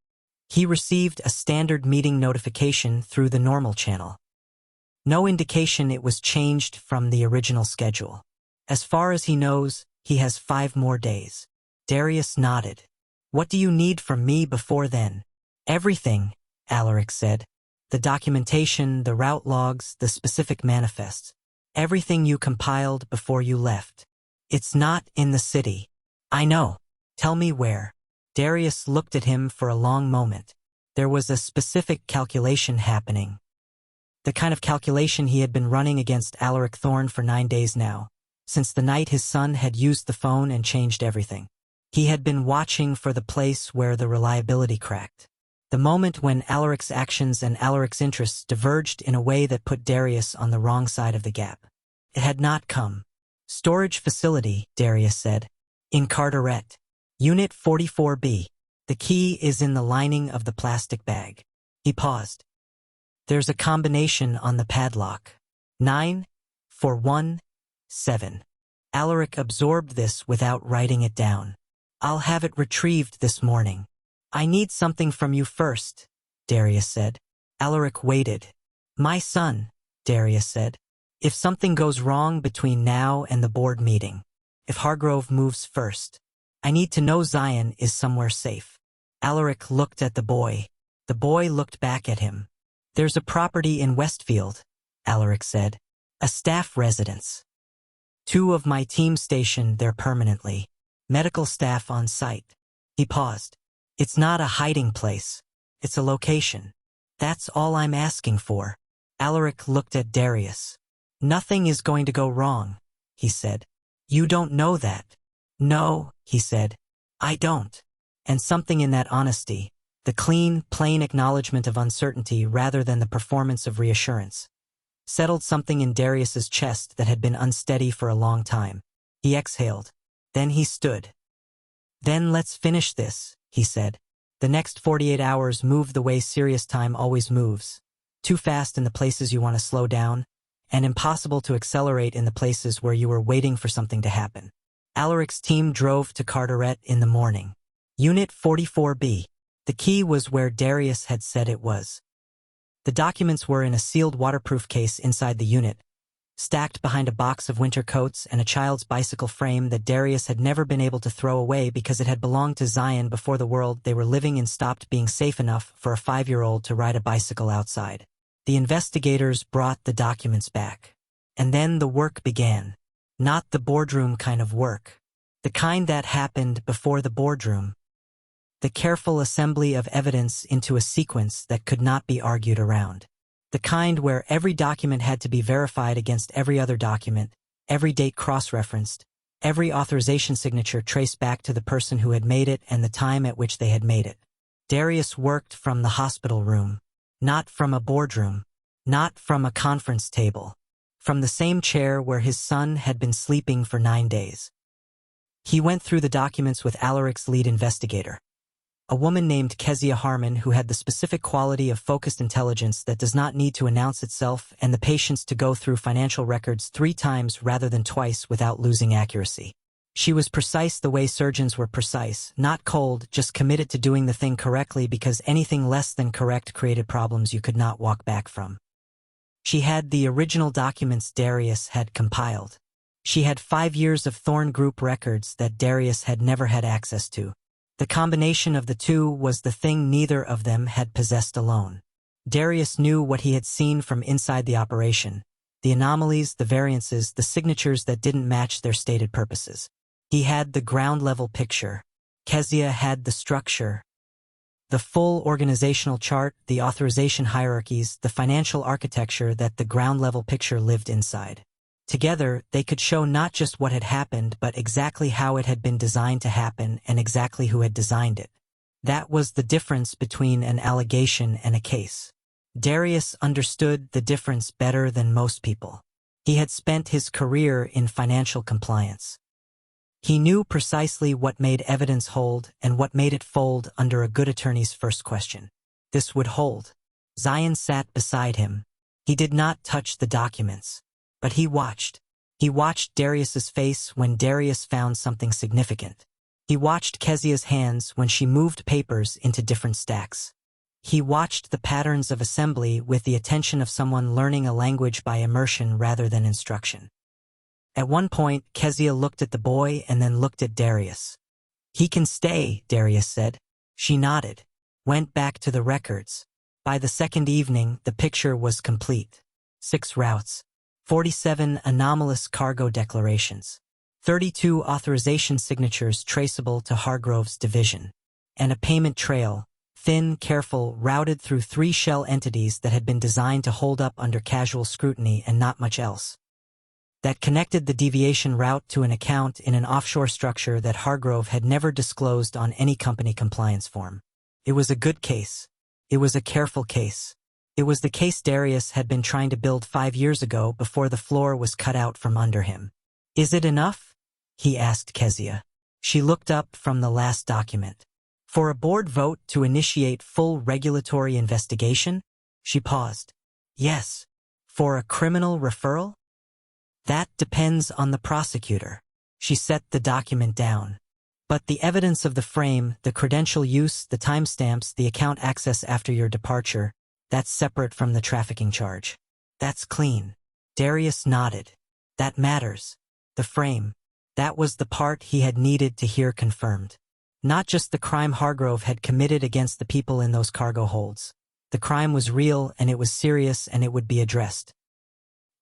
S1: He received a standard meeting notification through the normal channel. No indication it was changed from the original schedule. As far as he knows, he has 5 more days. Darius nodded. "What do you need from me before then?" "Everything," Irik said. "The documentation, the route logs, the specific manifests. Everything you compiled before you left. It's not in the city." "I know. Tell me where." Darius looked at him for a long moment. There was a specific calculation happening. The kind of calculation he had been running against Irik Thorne for 9 days now. since the night his son had used the phone and changed everything. He had been watching for the place where the reliability cracked. The moment when Ilik's actions and Ilik's interests diverged in a way that put Darius on the wrong side of the gap. It had not come. Storage facility, Darius said. In Carteret. Unit 44B. The key is in the lining of the plastic bag. He paused. There's a combination on the padlock. 9-4-1-7. Ilik absorbed this without writing it down. I'll have it retrieved this morning. I need something from you first, Darius said. Ilik waited. My son, Darius said. If something goes wrong between now and the board meeting, if Hargrove moves first, I need to know Zion is somewhere safe. Ilik looked at the boy. The boy looked back at him. There's a property in Westfield, Ilik said. A staff residence. 2 of my team stationed there permanently. Medical staff on site. He paused. It's not a hiding place. It's a location. That's all I'm asking for. Ilik looked at Darius. Nothing is going to go wrong, he said. You don't know that. No, he said. I don't. And something in that honesty, the clean, plain acknowledgement of uncertainty rather than the performance of reassurance, settled something in Darius's chest that had been unsteady for a long time. He exhaled. Then he stood. Then let's finish this, he said. The next 48 hours move the way serious time always moves. Too fast in the places you want to slow down, and impossible to accelerate in the places where you were waiting for something to happen. Ilik's team drove to Carteret in the morning. Unit 44B. The key was where Darius had said it was. The documents were in a sealed waterproof case inside the unit, stacked behind a box of winter coats and a child's bicycle frame that Darius had never been able to throw away because it had belonged to Zion before the world they were living in stopped being safe enough for a 5-year-old to ride a bicycle outside. The investigators brought the documents back. And then the work began. Not the boardroom kind of work. The kind that happened before the boardroom. The careful assembly of evidence into a sequence that could not be argued around. The kind where every document had to be verified against every other document, every date cross-referenced, every authorization signature traced back to the person who had made it and the time at which they had made it. Darius worked from the hospital room, not from a boardroom, not from a conference table, from the same chair where his son had been sleeping for 9 days. He went through the documents with Ilik's lead investigator, a woman named Kezia Harmon who had the specific quality of focused intelligence that does not need to announce itself and the patience to go through financial records 3 times rather than twice without losing accuracy. She was precise the way surgeons were precise, not cold, just committed to doing the thing correctly because anything less than correct created problems you could not walk back from. She had the original documents Darius had compiled. She had 5 years of Thorn Group records that Darius had never had access to. The combination of the two was the thing neither of them had possessed alone. Darius knew what he had seen from inside the operation, the anomalies, the variances, the signatures that didn't match their stated purposes. He had the ground-level picture. Kezia had the structure. The full organizational chart, the authorization hierarchies, the financial architecture that the ground-level picture lived inside. Together, they could show not just what had happened but exactly how it had been designed to happen and exactly who had designed it. That was the difference between an allegation and a case. Darius understood the difference better than most people. He had spent his career in financial compliance. He knew precisely what made evidence hold and what made it fold under a good attorney's first question. This would hold. Zion sat beside him. He did not touch the documents. But he watched. He watched Darius's face when Darius found something significant. He watched Kezia's hands when she moved papers into different stacks. He watched the patterns of assembly with the attention of someone learning a language by immersion rather than instruction. At one point, Kezia looked at the boy and then looked at Darius. He can stay, Darius said. She nodded. Went back to the records. By the second evening, the picture was complete. 6 routes. 47 anomalous cargo declarations, 32 authorization signatures traceable to Hargrove's division, and a payment trail, thin, careful, routed through 3 shell entities that had been designed to hold up under casual scrutiny and not much else. that connected the deviation route to an account in an offshore structure that Hargrove had never disclosed on any company compliance form. It was a good case. It was a careful case. It was the case Darius had been trying to build 5 years ago before the floor was cut out from under him. "Is it enough?" he asked Kezia. She looked up from the last document. "For a board vote to initiate full regulatory investigation?" She paused. "Yes. For a criminal referral?" "That depends on the prosecutor." She set the document down. "But the evidence of the frame, the credential use, the timestamps, the account access after your departure, that's separate from the trafficking charge." "That's clean." Darius nodded. "That matters. The frame. That was the part he had needed to hear confirmed. Not just the crime Hargrove had committed against the people in those cargo holds. The crime was real and it was serious and it would be addressed.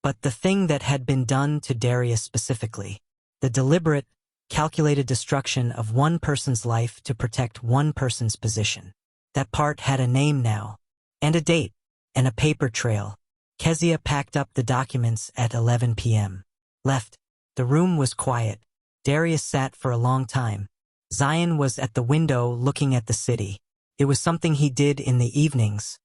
S1: But the thing that had been done to Darius specifically, the deliberate, calculated destruction of one person's life to protect one person's position. That part had a name now, and a date, and a paper trail. Kezia packed up the documents at 11 p.m. Left. The room was quiet. Darius sat for a long time. Zion was at the window looking at the city. It was something he did in the evenings.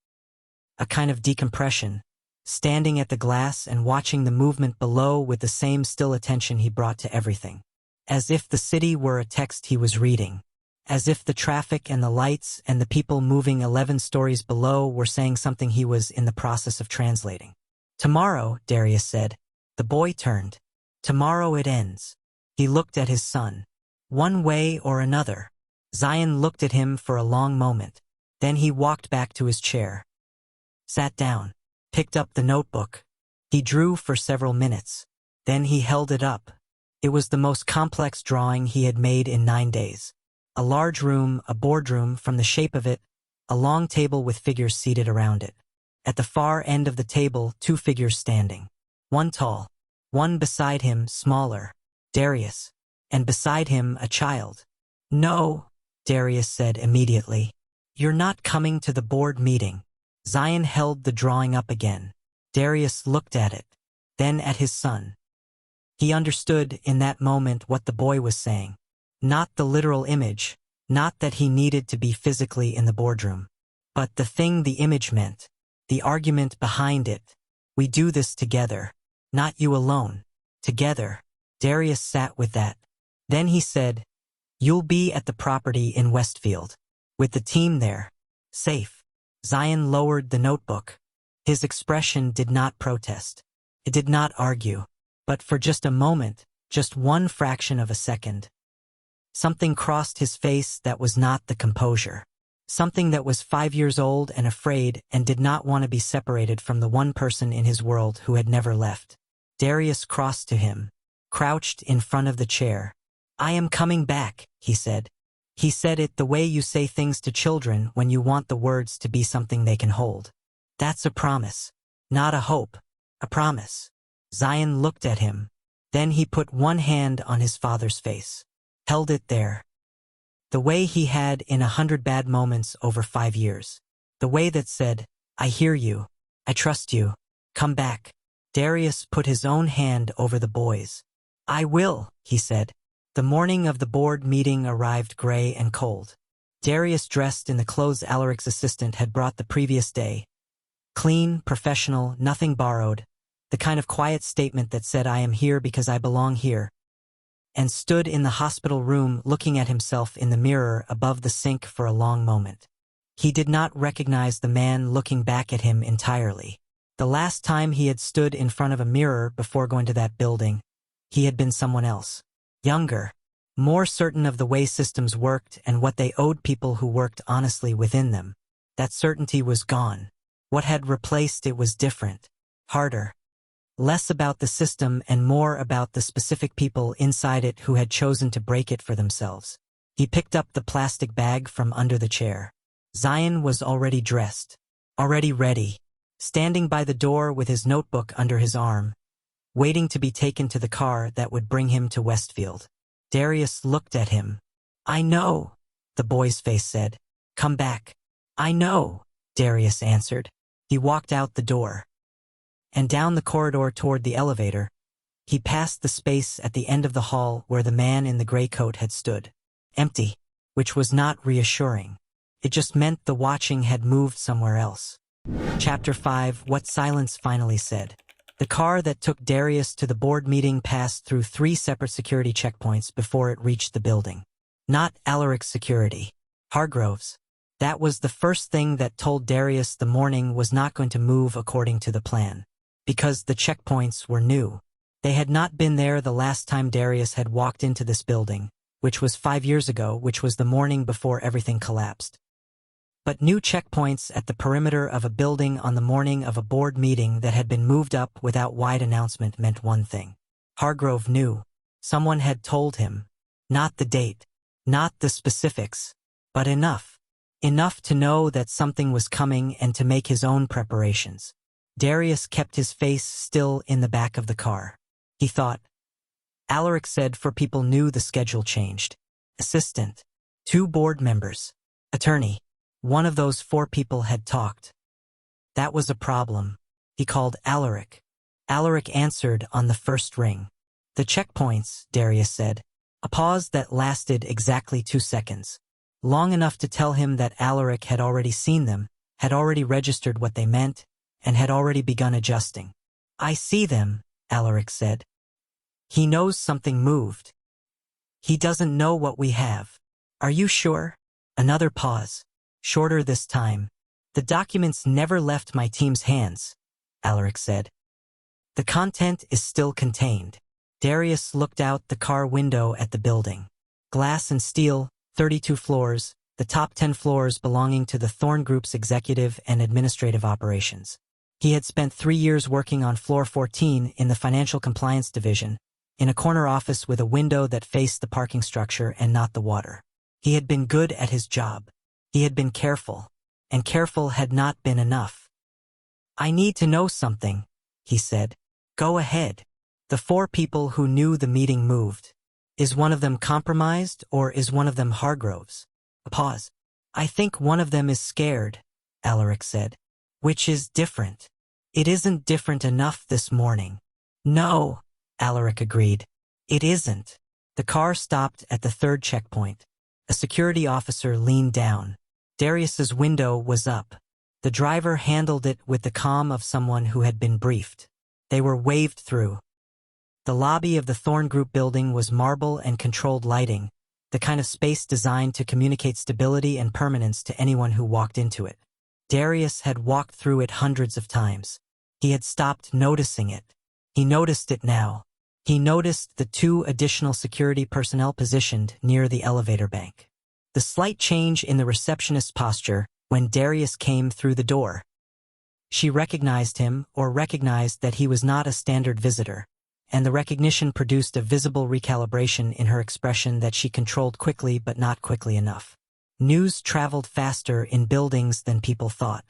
S1: A kind of decompression. Standing at the glass and watching the movement below with the same still attention he brought to everything. As if the city were a text he was reading. As if the traffic and the lights and the people moving 11 stories below were saying something he was in the process of translating. "Tomorrow," Darius said. The boy turned. "Tomorrow it ends." He looked at his son. "One way or another." Zion looked at him for a long moment. Then he walked back to his chair. Sat down. Picked up the notebook. He drew for several minutes. Then he held it up. It was the most complex drawing he had made in 9 days. A large room, a boardroom, from the shape of it, a long table with figures seated around it. At the far end of the table, 2 figures standing. One tall. One beside him, smaller. Darius. And beside him, a child. "No," Darius said immediately. "You're not coming to the board meeting." Zion held the drawing up again. Darius looked at it, then at his son. He understood in that moment what the boy was saying. Not the literal image, not that he needed to be physically in the boardroom, but the thing the image meant, the argument behind it. "We do this together, not you alone. Together." Darius sat with that. Then he said, "You'll be at the property in Westfield, with the team there, safe." Zion lowered the notebook. His expression did not protest. It did not argue. But for just a moment, just one fraction of a second, something crossed his face that was not the composure. Something that was 5 years old and afraid and did not want to be separated from the one person in his world who had never left. Darius crossed to him, crouched in front of the chair. "I am coming back," he said. He said it the way you say things to children when you want the words to be something they can hold. "That's a promise. Not a hope. A promise." Zion looked at him. Then he put one hand on his father's face. Held it there. The way he had in 100 bad moments over 5 years. The way that said, "I hear you. I trust you. Come back." Darius put his own hand over the boy's. "I will," he said. The morning of the board meeting arrived gray and cold. Darius dressed in the clothes Alaric's assistant had brought the previous day. Clean, professional, nothing borrowed. The kind of quiet statement that said, "I am here because I belong here." And stood in the hospital room looking at himself in the mirror above the sink for a long moment. He did not recognize the man looking back at him entirely. The last time he had stood in front of a mirror before going to that building, he had been someone else. Younger, more certain of the way systems worked and what they owed people who worked honestly within them. That certainty was gone. What had replaced it was different, harder. Less about the system and more about the specific people inside it who had chosen to break it for themselves. He picked up the plastic bag from under the chair. Zion was already dressed, already ready, standing by the door with his notebook under his arm, waiting to be taken to the car that would bring him to Westfield. Darius looked at him. "I know," the boy's face said. "Come back." "I know," Darius answered. He walked out the door and down the corridor toward the elevator. He passed the space at the end of the hall where the man in the gray coat had stood. Empty, which was not reassuring. It just meant the watching had moved somewhere else. Chapter 5: What Silence Finally Said. The car that took Darius to the board meeting passed through 3 separate security checkpoints before it reached the building. Not Ilik's security. Hargrove's. That was the first thing that told Darius the morning was not going to move according to the plan. Because the checkpoints were new. They had not been there the last time Darius had walked into this building, which was 5 years ago, which was the morning before everything collapsed. But new checkpoints at the perimeter of a building on the morning of a board meeting that had been moved up without wide announcement meant one thing. Hargrove knew. Someone had told him. Not the date. Not the specifics. But enough. Enough to know that something was coming and to make his own preparations. Darius kept his face still in the back of the car. He thought. Irik said 4 people knew the schedule changed. Assistant. 2 board members. Attorney. One of those 4 people had talked. That was a problem. He called Irik. Irik answered on the first ring. The checkpoints, Darius said. A pause that lasted exactly 2 seconds. Long enough to tell him that Irik had already seen them, had already registered what they meant, and had already begun adjusting. I see them, Irik said. He knows something moved. He doesn't know what we have. Are you sure? Another pause. Shorter this time. The documents never left my team's hands, Irik said. The content is still contained. Darius looked out the car window at the building. Glass and steel, 32 floors, the top 10 floors belonging to the Thorn Group's executive and administrative operations. He had spent 3 years working on floor 14 in the financial compliance division, in a corner office with a window that faced the parking structure and not the water. He had been good at his job. He had been careful, and careful had not been enough. I need to know something, he said. Go ahead. The 4 people who knew the meeting moved. Is one of them compromised, or is one of them Hargrove's? A pause. I think one of them is scared, Irik said. Which is different. It isn't different enough this morning. No, Irik agreed. It isn't. The car stopped at the 3rd checkpoint. A security officer leaned down. Darius's window was up. The driver handled it with the calm of someone who had been briefed. They were waved through. The lobby of the Thorn Group building was marble and controlled lighting, the kind of space designed to communicate stability and permanence to anyone who walked into it. Darius had walked through it hundreds of times. He had stopped noticing it. He noticed it now. He noticed the 2 additional security personnel positioned near the elevator bank. The slight change in the receptionist's posture when Darius came through the door. She recognized him, or recognized that he was not a standard visitor, and the recognition produced a visible recalibration in her expression that she controlled quickly but not quickly enough. News traveled faster in buildings than people thought.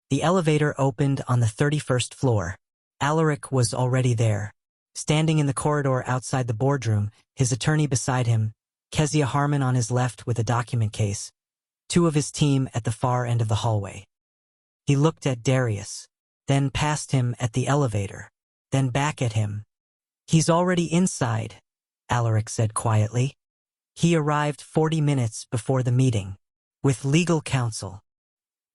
S1: The elevator opened on the 31st floor. Irik was already there. Standing in the corridor outside the boardroom, his attorney beside him, Kezia Harmon on his left with a document case, 2 of his team at the far end of the hallway. He looked at Darius, then past him at the elevator, then back at him. He's already inside, Irik said quietly. He arrived 40 minutes before the meeting, with legal counsel,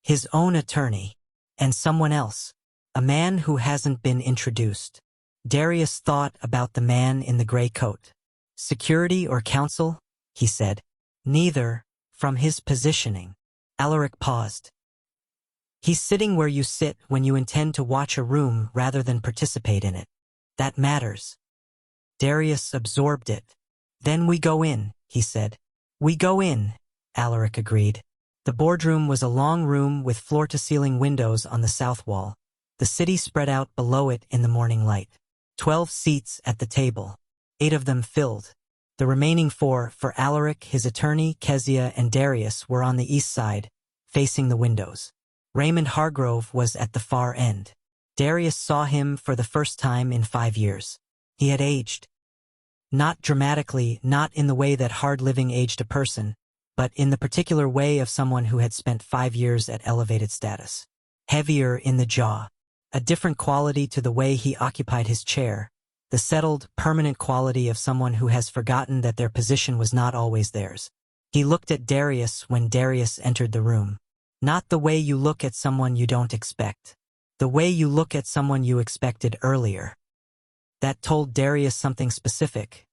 S1: his own attorney, and someone else, a man who hasn't been introduced. Darius thought about the man in the gray coat. Security or counsel? He said. Neither, from his positioning. Irik paused. He's sitting where you sit when you intend to watch a room rather than participate in it. That matters. Darius absorbed it. Then we go in, he said. We go in, Irik agreed. The boardroom was a long room with floor-to-ceiling windows on the south wall. The city spread out below it in the morning light. 12 seats at the table. 8 of them filled. The remaining 4, for Irik, his attorney, Kezia, and Darius, were on the east side, facing the windows. Raymond Hargrove was at the far end. Darius saw him for the first time in 5 years. He had aged. Not dramatically, not in the way that hard living aged a person, but in the particular way of someone who had spent 5 years at elevated status. Heavier in the jaw. A different quality to the way he occupied his chair, the settled, permanent quality of someone who has forgotten that their position was not always theirs. He looked at Darius when Darius entered the room. Not the way you look at someone you don't expect. The way you look at someone you expected earlier. That told Darius something specific.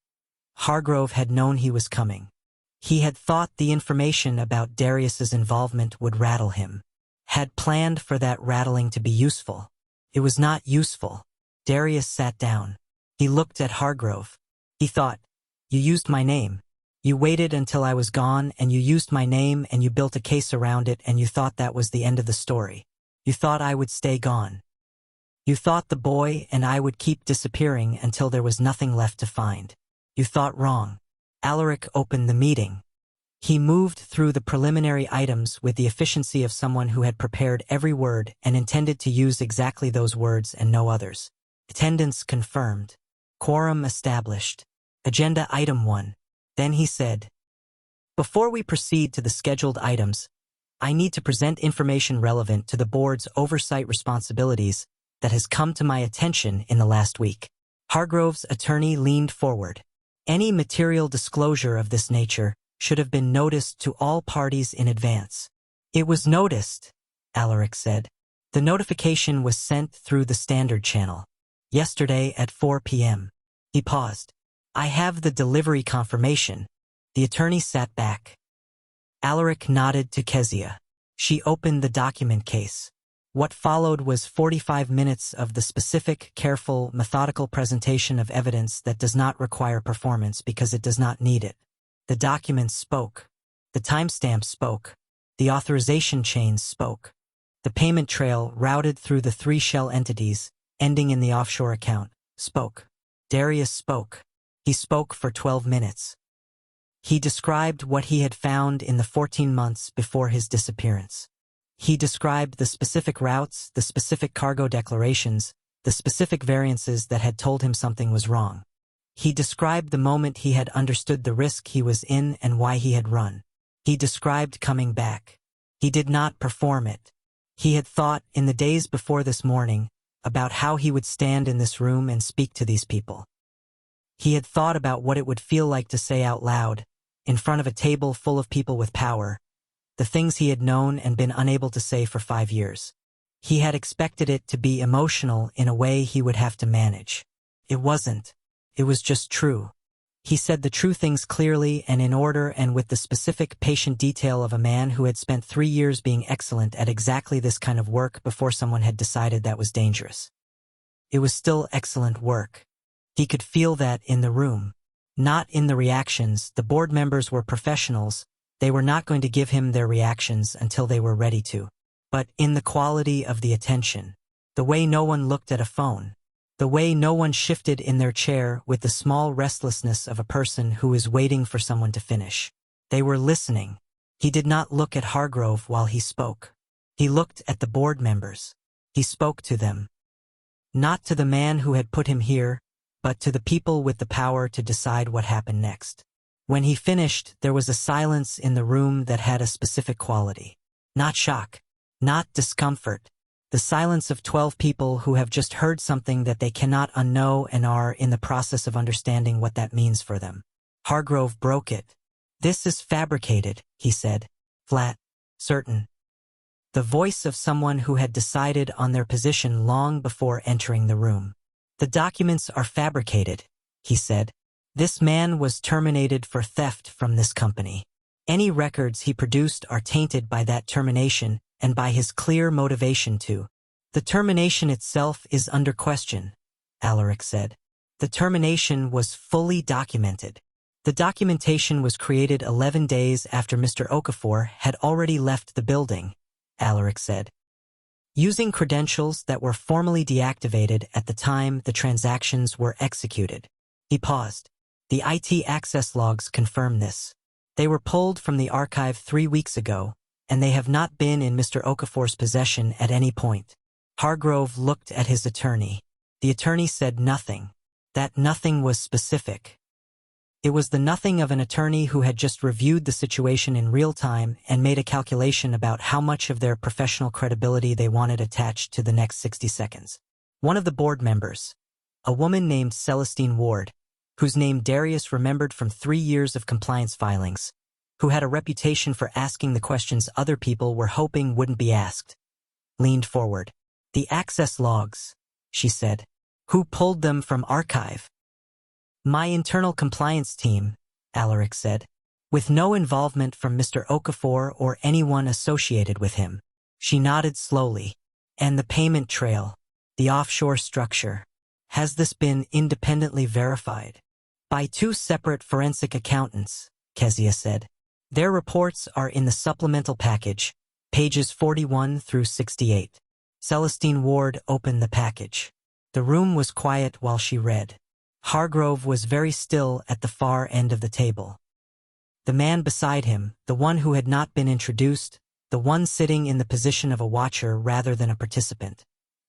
S1: Hargrove had known he was coming. He had thought the information about Darius's involvement would rattle him. Had planned for that rattling to be useful. It was not useful. Darius sat down. He looked at Hargrove. He thought, "You used my name. You waited until I was gone and you used my name and you built a case around it and you thought that was the end of the story. You thought I would stay gone. You thought the boy and I would keep disappearing until there was nothing left to find. You thought wrong." Irik opened the meeting. He moved through the preliminary items with the efficiency of someone who had prepared every word and intended to use exactly those words and no others. Attendance confirmed. Quorum established. Agenda item 1. Then he said, "Before we proceed to the scheduled items, I need to present information relevant to the board's oversight responsibilities that has come to my attention in the last week." Hargrove's attorney leaned forward. Any material disclosure of this nature should have been noticed to all parties in advance. "It was noticed," Irik said. "The notification was sent through the standard channel. Yesterday at 4 p.m. He paused. "I have the delivery confirmation." The attorney sat back. Irik nodded to Kezia. She opened the document case. What followed was 45 minutes of the specific, careful, methodical presentation of evidence that does not require performance because it does not need it. The documents spoke. The timestamps spoke. The authorization chains spoke. The payment trail routed through the 3 shell entities, ending in the offshore account, spoke. Darius spoke. He spoke for 12 minutes. He described what he had found in the 14 months before his disappearance. He described the specific routes, the specific cargo declarations, the specific variances that had told him something was wrong. He described the moment he had understood the risk he was in and why he had run. He described coming back. He did not perform it. He had thought, in the days before this morning, about how he would stand in this room and speak to these people. He had thought about what it would feel like to say out loud, in front of a table full of people with power, the things he had known and been unable to say for 5 years. He had expected it to be emotional in a way he would have to manage. It wasn't. It was just true. He said the true things clearly and in order and with the specific patient detail of a man who had spent 3 years being excellent at exactly this kind of work before someone had decided that was dangerous. It was still excellent work. He could feel that in the room. Not in the reactions. The board members were professionals. They were not going to give him their reactions until they were ready to. But in the quality of the attention. The way no one looked at a phone. The way no one shifted in their chair with the small restlessness of a person who is waiting for someone to finish. They were listening. He did not look at Hargrove while he spoke. He looked at the board members. He spoke to them. Not to the man who had put him here, but to the people with the power to decide what happened next. When he finished, there was a silence in the room that had a specific quality. Not shock. Not discomfort. The silence of 12 people who have just heard something that they cannot unknow and are in the process of understanding what that means for them. Hargrove broke it. "This is fabricated," he said. Flat. Certain. The voice of someone who had decided on their position long before entering the room. "The documents are fabricated," he said. "This man was terminated for theft from this company. Any records he produced are tainted by that termination and by his clear motivation to. The termination itself is under question," Irik said. "The termination was fully documented. The documentation was created 11 days after Mr. Okafor had already left the building," Irik said. "Using credentials that were formally deactivated at the time the transactions were executed." He paused. "The IT access logs confirm this. They were pulled from the archive 3 weeks ago, and they have not been in Mr. Okafor's possession at any point." Hargrove looked at his attorney. The attorney said nothing. That nothing was specific. It was the nothing of an attorney who had just reviewed the situation in real time and made a calculation about how much of their professional credibility they wanted attached to the next 60 seconds. One of the board members, A woman named Celestine Ward, whose name Darius remembered from 3 years of compliance filings, who had a reputation for asking the questions other people were hoping wouldn't be asked, leaned forward. "The access logs," she said. "Who pulled them from archive?" "My internal compliance team," Irik said, "with no involvement from Mr. Okafor or anyone associated with him." She nodded slowly. "And the payment trail, the offshore structure, has this been independently verified?" "By 2 separate forensic accountants," Kezia said. "Their reports are in the supplemental package, pages 41 through 68. Celestine Ward opened the package. The room was quiet while she read. Hargrove was very still at the far end of the table. The man beside him, the one who had not been introduced, the one sitting in the position of a watcher rather than a participant,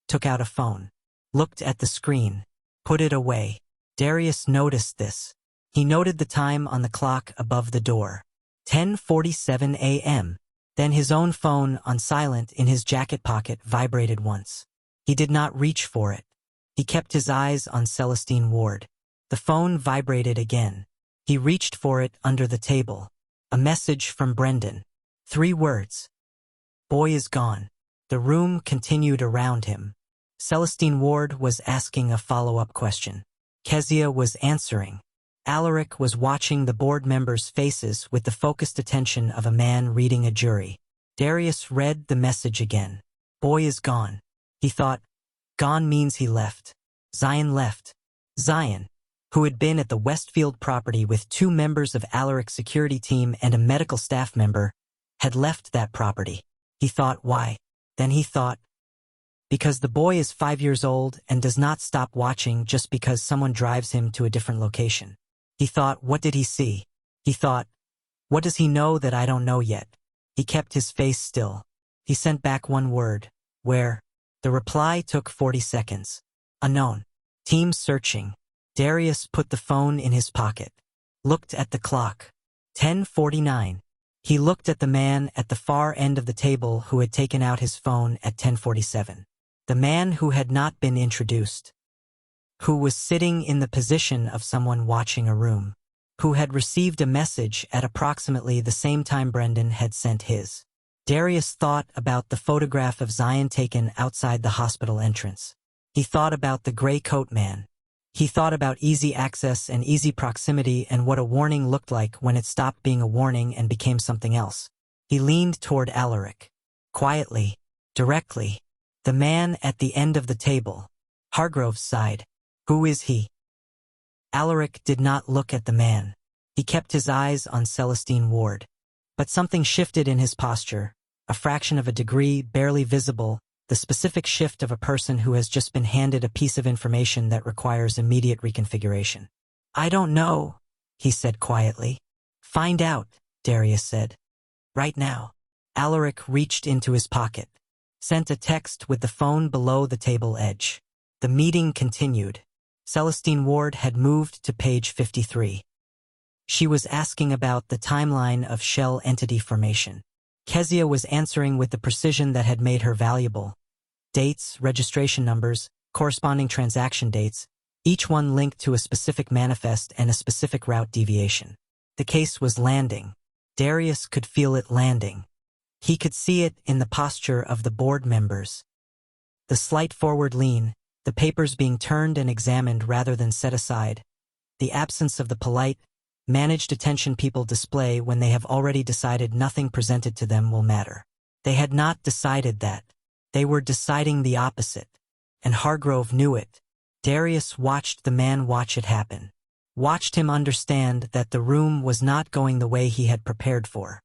S1: took out a phone, looked at the screen, put it away. Darius noticed this. He noted the time on the clock above the door. 10:47 a.m. Then his own phone, on silent in his jacket pocket, vibrated once. He did not reach for it. He kept his eyes on Celestine Ward. The phone vibrated again. He reached for it under the table. A message from Brendan. 3 words. "Boy is gone." The room continued around him. Celestine Ward was asking a follow-up question. Kezia was answering. Irik was watching the board members' faces with the focused attention of a man reading a jury. Darius read the message again. "Boy is gone." He thought, gone means he left. Zion left. Zion, who had been at the Westfield property with 2 members of Irik's security team and a medical staff member, had left that property. He thought, why? Then he thought, because the boy is 5 years old and does not stop watching just because someone drives him to a different location. He thought, what did he see? He thought, what does he know that I don't know yet? He kept his face still. He sent back 1 word. Where? The reply took 40 seconds. Unknown. Team searching. Darius put the phone in his pocket. Looked at the clock. 10:49. He looked at the man at the far end of the table who had taken out his phone at 10:47. The man who had not been introduced. Who was sitting in the position of someone watching a room. Who had received a message at approximately the same time Brendan had sent his. Darius thought about the photograph of Zion taken outside the hospital entrance. He thought about the gray coat man. He thought about easy access and easy proximity and what a warning looked like when it stopped being a warning and became something else. He leaned toward Irik. Quietly, directly. The man at the end of the table. Hargrove's side. Who is he? Irik did not look at the man. He kept his eyes on Celestine Ward. But something shifted in his posture, a fraction of a degree, barely visible, the specific shift of a person who has just been handed a piece of information that requires immediate reconfiguration. I don't know, he said quietly. Find out, Darius said. Right now. Irik reached into his pocket. Sent a text with the phone below the table edge. The meeting continued. Celestine Ward had moved to page 53. She was asking about the timeline of shell entity formation. Kezia was answering with the precision that had made her valuable. Dates, registration numbers, corresponding transaction dates, each one linked to a specific manifest and a specific route deviation. The case was landing. Darius could feel it landing. He could see it in the posture of the board members. The slight forward lean, the papers being turned and examined rather than set aside, the absence of the polite, managed attention people display when they have already decided nothing presented to them will matter. They had not decided that. They were deciding the opposite. And Hargrove knew it. Darius watched the man watch it happen. Watched him understand that the room was not going the way he had prepared for.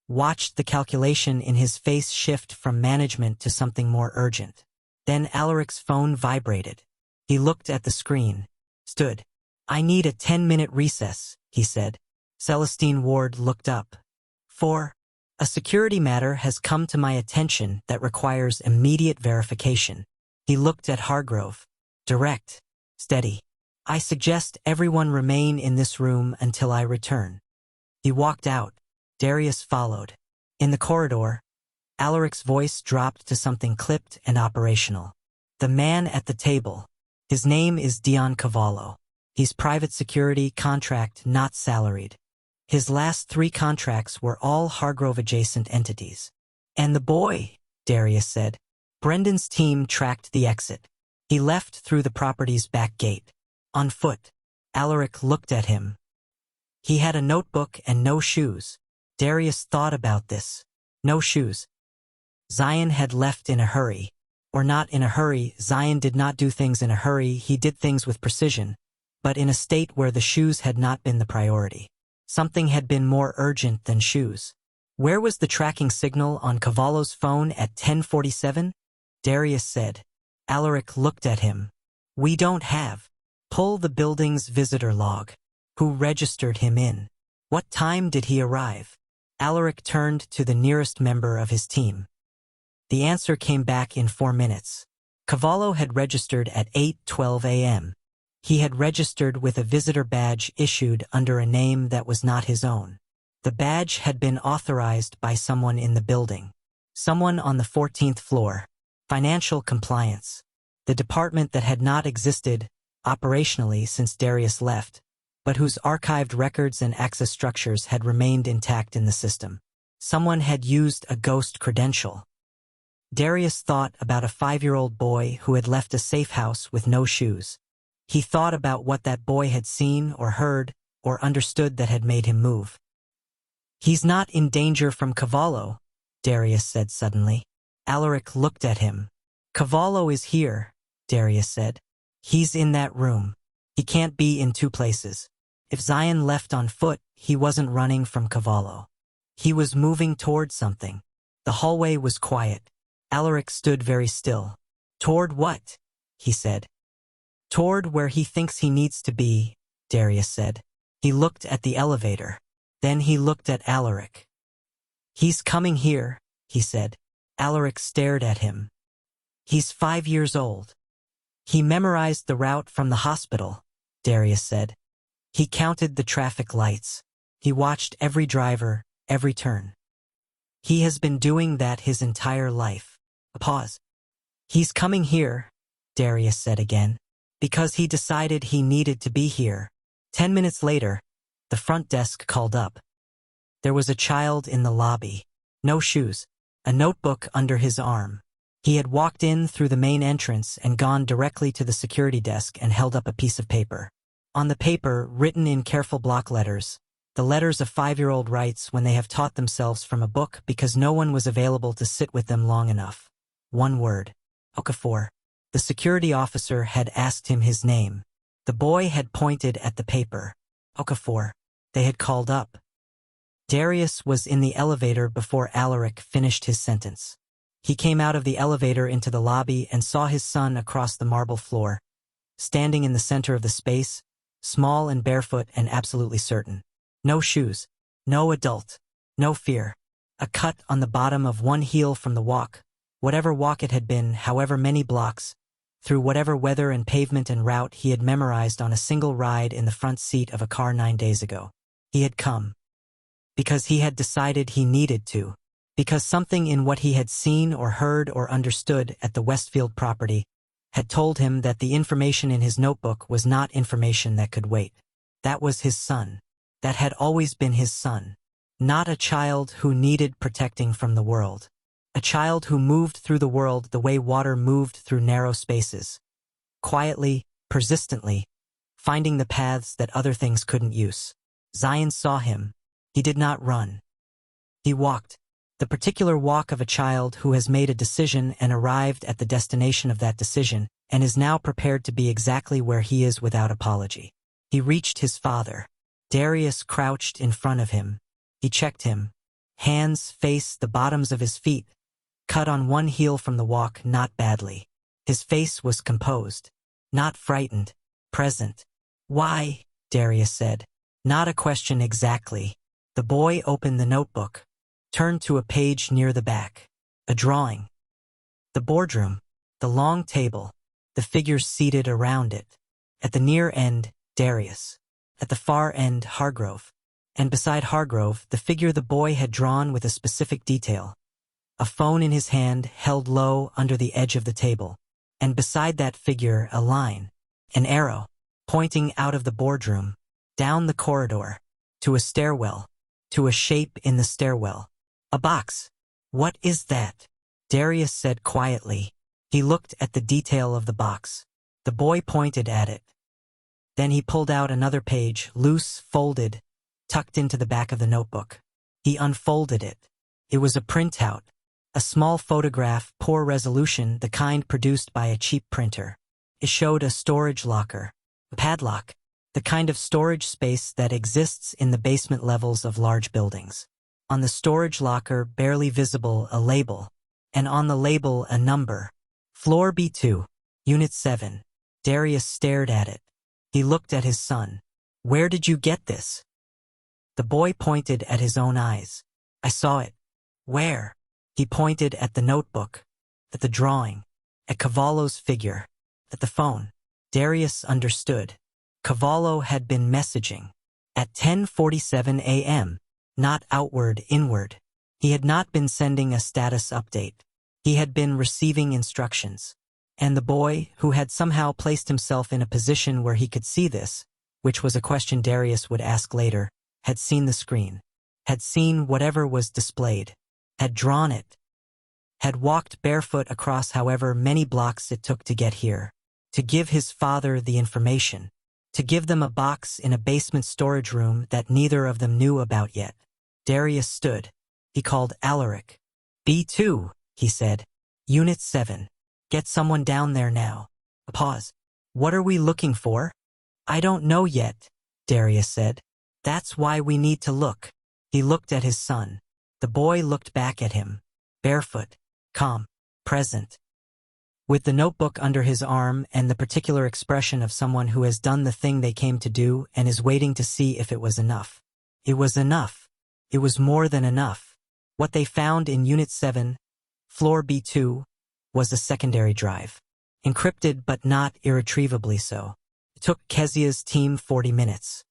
S1: Watched the calculation in his face shift from management to something more urgent. Then Irik's phone vibrated. He looked at the screen. Stood. I need a 10-minute recess, he said. Celestine Ward looked up. 4. A security matter has come to my attention that requires immediate verification. He looked at Hargrove. Direct. Steady. I suggest everyone remain in this room until I return. He walked out. Darius followed. In the corridor, Irik's voice dropped to something clipped and operational. The man at the table. His name is Dion Cavallo. He's private security, contract, not salaried. His last 3 contracts were all Hargrove-adjacent entities. And the boy, Darius said. Brendan's team tracked the exit. He left through the property's back gate. On foot. Irik looked at him. He had a notebook and no shoes. Darius thought about this. No shoes. Zion had left in a hurry. Or not in a hurry. Zion did not do things in a hurry, he did things with precision, but in a state where the shoes had not been the priority. Something had been more urgent than shoes. Where was the tracking signal on Cavallo's phone at 10:47? Darius said. Irik looked at him. We don't have. Pull the building's visitor log. Who registered him in? What time did he arrive? Irik turned to the nearest member of his team. The answer came back in 4 minutes. Cavallo had registered at 8:12 a.m. He had registered with a visitor badge issued under a name that was not his own. The badge had been authorized by someone in the building. Someone on the 14th floor. Financial compliance. The department that had not existed operationally since Darius left, but whose archived records and access structures had remained intact in the system. Someone had used a ghost credential. Darius thought about a 5-year-old boy who had left a safe house with no shoes. He thought about what that boy had seen or heard or understood that had made him move. He's not in danger from Cavallo, Darius said suddenly. Irik looked at him. Cavallo is here, Darius said. He's in that room. He can't be in 2 places. If Zion left on foot, he wasn't running from Cavallo. He was moving toward something. The hallway was quiet. Irik stood very still. Toward what? He said. Toward where he thinks he needs to be, Darius said. He looked at the elevator. Then he looked at Irik. He's coming here, he said. Irik stared at him. He's 5 years old. He memorized the route from the hospital, Darius said. He counted the traffic lights. He watched every driver, every turn. He has been doing that his entire life. A pause. He's coming here, Darius said again, because he decided he needed to be here. 10 minutes later, the front desk called up. There was a child in the lobby. No shoes. A notebook under his arm. He had walked in through the main entrance and gone directly to the security desk and held up a piece of paper. On the paper, written in careful block letters, the letters a 5-year-old writes when they have taught themselves from a book because no one was available to sit with them long enough. 1 word. Okafor. The security officer had asked him his name. The boy had pointed at the paper. Okafor. They had called up. Darius was in the elevator before Irik finished his sentence. He came out of the elevator into the lobby and saw his son across the marble floor, standing in the center of the space, small and barefoot and absolutely certain. No shoes. No adult. No fear. A cut on the bottom of 1 heel from the walk, whatever walk it had been, however many blocks, through whatever weather and pavement and route he had memorized on a single ride in the front seat of a car 9 days ago. He had come. Because he had decided he needed to. Because something in what he had seen or heard or understood at the Westfield property had told him that the information in his notebook was not information that could wait. That was his son. That had always been his son. Not a child who needed protecting from the world. A child who moved through the world the way water moved through narrow spaces. Quietly, persistently, finding the paths that other things couldn't use. Zion saw him. He did not run. He walked. The particular walk of a child who has made a decision and arrived at the destination of that decision and is now prepared to be exactly where he is without apology. He reached his father. Darius crouched in front of him. He checked him. Hands, face, the bottoms of his feet. Cut on 1 heel from the walk, not badly. His face was composed. Not frightened. Present. Why? Darius said. Not a question exactly. The boy opened the notebook. Turned to a page near the back. A drawing. The boardroom. The long table. The figures seated around it. At the near end, Darius. At the far end, Hargrove. And beside Hargrove, the figure the boy had drawn with a specific detail. A phone in his hand held low under the edge of the table. And beside that figure, a line. An arrow, pointing out of the boardroom, down the corridor, to a stairwell, to a shape in the stairwell. A box. What is that? Darius said quietly. He looked at the detail of the box. The boy pointed at it. Then he pulled out another page, loose, folded, tucked into the back of the notebook. He unfolded it. It was a printout. A small photograph, poor resolution, the kind produced by a cheap printer. It showed a storage locker, a padlock, the kind of storage space that exists in the basement levels of large buildings. On the storage locker, barely visible, a label, and on the label a number. Floor B2, Unit 7. Darius stared at it. He looked at his son. Where did you get this? The boy pointed at his own eyes. I saw it. Where? He pointed at the notebook, at the drawing, at Cavallo's figure, at the phone. Darius understood. Cavallo had been messaging. At 10:47 a.m., not outward, inward. He had not been sending a status update. He had been receiving instructions. And the boy, who had somehow placed himself in a position where he could see this, which was a question Darius would ask later, had seen the screen, had seen whatever was displayed, had drawn it, had walked barefoot across however many blocks it took to get here, to give his father the information, to give them a box in a basement storage room that neither of them knew about yet. Darius stood. He called Irik. B2, he said. Unit 7. Get someone down there now. A pause. What are we looking for? I don't know yet, Darius said. That's why we need to look. He looked at his son. The boy looked back at him. Barefoot, calm, present. With the notebook under his arm and the particular expression of someone who has done the thing they came to do and is waiting to see if it was enough. It was enough. It was more than enough. What they found in Unit 7, Floor B2, was a secondary drive. Encrypted but not irretrievably so. It took Kezia's team 40 minutes.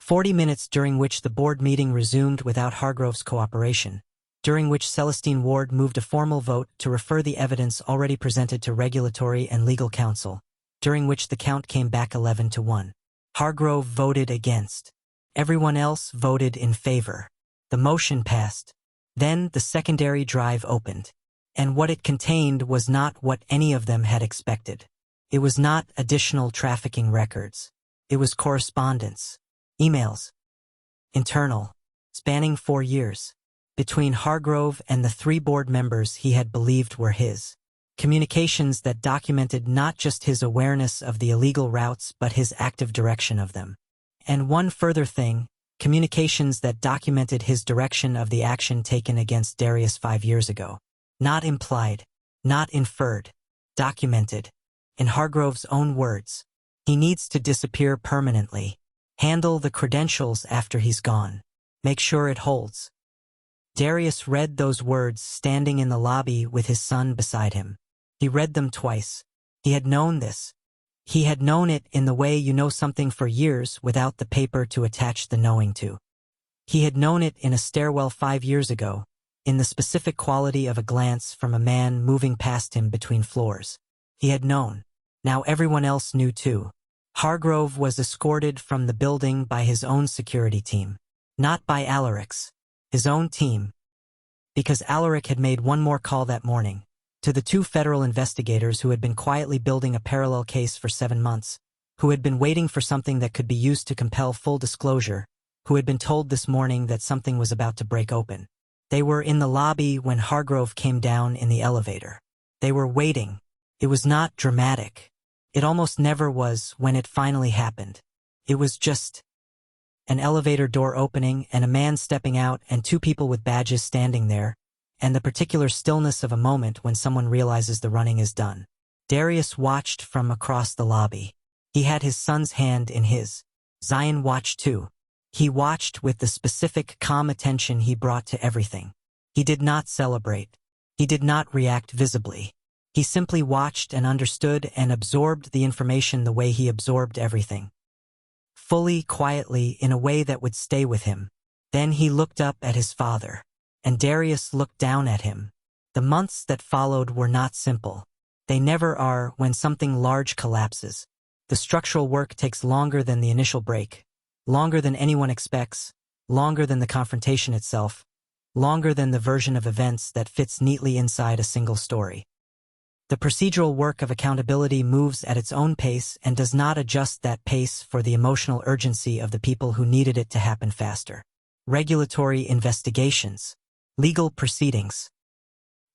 S1: 40 minutes during which the board meeting resumed without Hargrove's cooperation, during which Celestine Ward moved a formal vote to refer the evidence already presented to Regulatory and Legal Counsel, during which the count came back 11-1. Hargrove voted against. Everyone else voted in favor. The motion passed. Then the secondary drive opened. And what it contained was not what any of them had expected. It was not additional trafficking records. It was correspondence. Emails. Internal. Spanning 4 years. Between Hargrove and the 3 board members he had believed were his. Communications that documented not just his awareness of the illegal routes but his active direction of them. And one further thing, communications that documented his direction of the action taken against Darius 5 years ago. Not implied, not inferred, documented. In Hargrove's own words, he needs to disappear permanently. Handle the credentials after he's gone. Make sure it holds. Darius read those words standing in the lobby with his son beside him. He read them twice. He had known this. He had known it in the way you know something for years without the paper to attach the knowing to. He had known it in a stairwell 5 years ago, in the specific quality of a glance from a man moving past him between floors. He had known. Now everyone else knew too. Hargrove was escorted from the building by his own security team. Not by Irik's. His own team. Because Irik had made one more call that morning. To the 2 federal investigators who had been quietly building a parallel case for 7 months. Who had been waiting for something that could be used to compel full disclosure. Who had been told this morning that something was about to break open. They were in the lobby when Hargrove came down in the elevator. They were waiting. It was not dramatic. It almost never was when it finally happened. It was just an elevator door opening and a man stepping out and 2 people with badges standing there, and the particular stillness of a moment when someone realizes the running is done. Darius watched from across the lobby. He had his son's hand in his. Zion watched too. He watched with the specific, calm attention he brought to everything. He did not celebrate. He did not react visibly. He simply watched and understood and absorbed the information the way he absorbed everything. Fully, quietly, in a way that would stay with him. Then he looked up at his father. And Darius looked down at him. The months that followed were not simple. They never are when something large collapses. The structural work takes longer than the initial break, longer than anyone expects, longer than the confrontation itself, longer than the version of events that fits neatly inside a single story. The procedural work of accountability moves at its own pace and does not adjust that pace for the emotional urgency of the people who needed it to happen faster. Regulatory investigations, legal proceedings,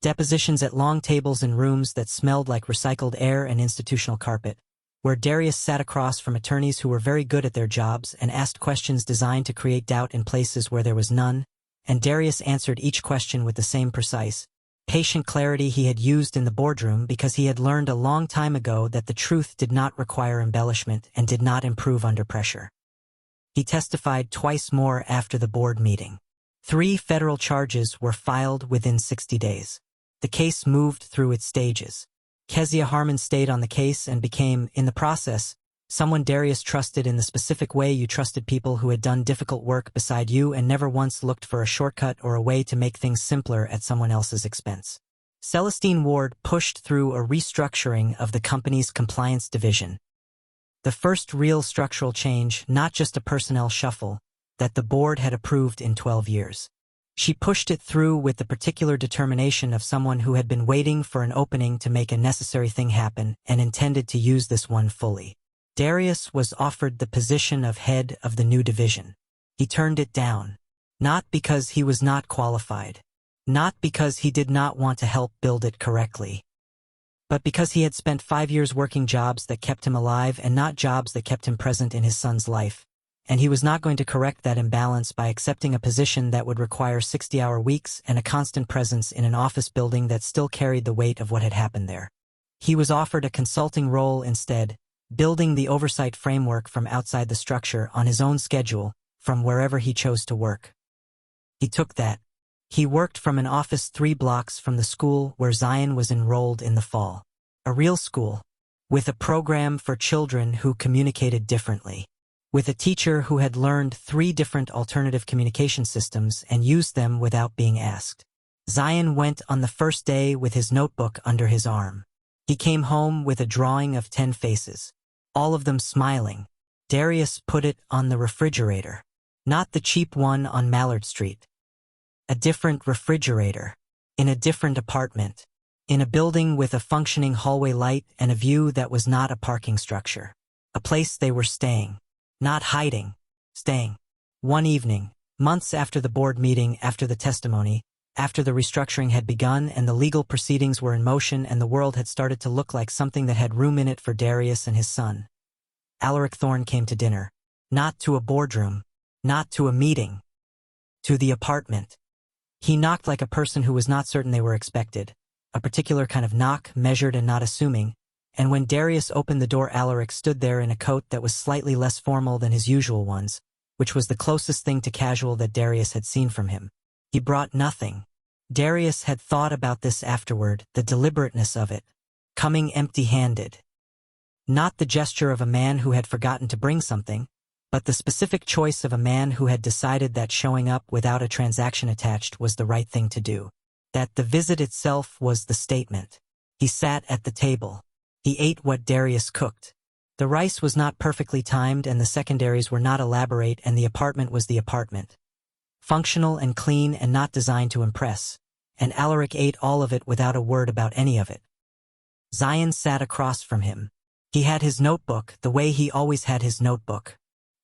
S1: depositions at long tables in rooms that smelled like recycled air and institutional carpet, where Darius sat across from attorneys who were very good at their jobs and asked questions designed to create doubt in places where there was none, and Darius answered each question with the same precise, patient clarity he had used in the boardroom because he had learned a long time ago that the truth did not require embellishment and did not improve under pressure. He testified twice more after the board meeting. 3 federal charges were filed within 60 days. The case moved through its stages. Kezia Harmon stayed on the case and became, in the process, someone Darius trusted in the specific way you trusted people who had done difficult work beside you and never once looked for a shortcut or a way to make things simpler at someone else's expense. Celestine Ward pushed through a restructuring of the company's compliance division. The first real structural change, not just a personnel shuffle, that the board had approved in 12 years. She pushed it through with the particular determination of someone who had been waiting for an opening to make a necessary thing happen and intended to use this one fully. Darius was offered the position of head of the new division. He turned it down, not because he was not qualified, not because he did not want to help build it correctly, but because he had spent 5 years working jobs that kept him alive and not jobs that kept him present in his son's life. And he was not going to correct that imbalance by accepting a position that would require 60-hour weeks and a constant presence in an office building that still carried the weight of what had happened there. He was offered a consulting role instead, building the oversight framework from outside the structure on his own schedule, from wherever he chose to work. He took that. He worked from an office 3 blocks from the school where Zion was enrolled in the fall. A real school, with a program for children who communicated differently. With a teacher who had learned 3 different alternative communication systems and used them without being asked. Zion went on the first day with his notebook under his arm. He came home with a drawing of 10 faces, all of them smiling. Darius put it on the refrigerator, not the cheap one on Mallard Street. A different refrigerator, in a different apartment, in a building with a functioning hallway light and a view that was not a parking structure. A place they were staying. Not hiding, staying. One evening, months after the board meeting, after the testimony, after the restructuring had begun and the legal proceedings were in motion and the world had started to look like something that had room in it for Darius and his son, Alaric Thorne came to dinner. Not to a boardroom, not to a meeting, to the apartment. He knocked like a person who was not certain they were expected, a particular kind of knock, measured and not assuming. And when Darius opened the door, Alaric stood there in a coat that was slightly less formal than his usual ones, which was the closest thing to casual that Darius had seen from him. He brought nothing. Darius had thought about this afterward, the deliberateness of it, coming empty-handed. Not the gesture of a man who had forgotten to bring something, but the specific choice of a man who had decided that showing up without a transaction attached was the right thing to do. That the visit itself was the statement. He sat at the table. He ate what Darius cooked. The rice was not perfectly timed and the secondaries were not elaborate and the apartment was the apartment. Functional and clean and not designed to impress. And Alaric ate all of it without a word about any of it. Zion sat across from him. He had his notebook the way he always had his notebook.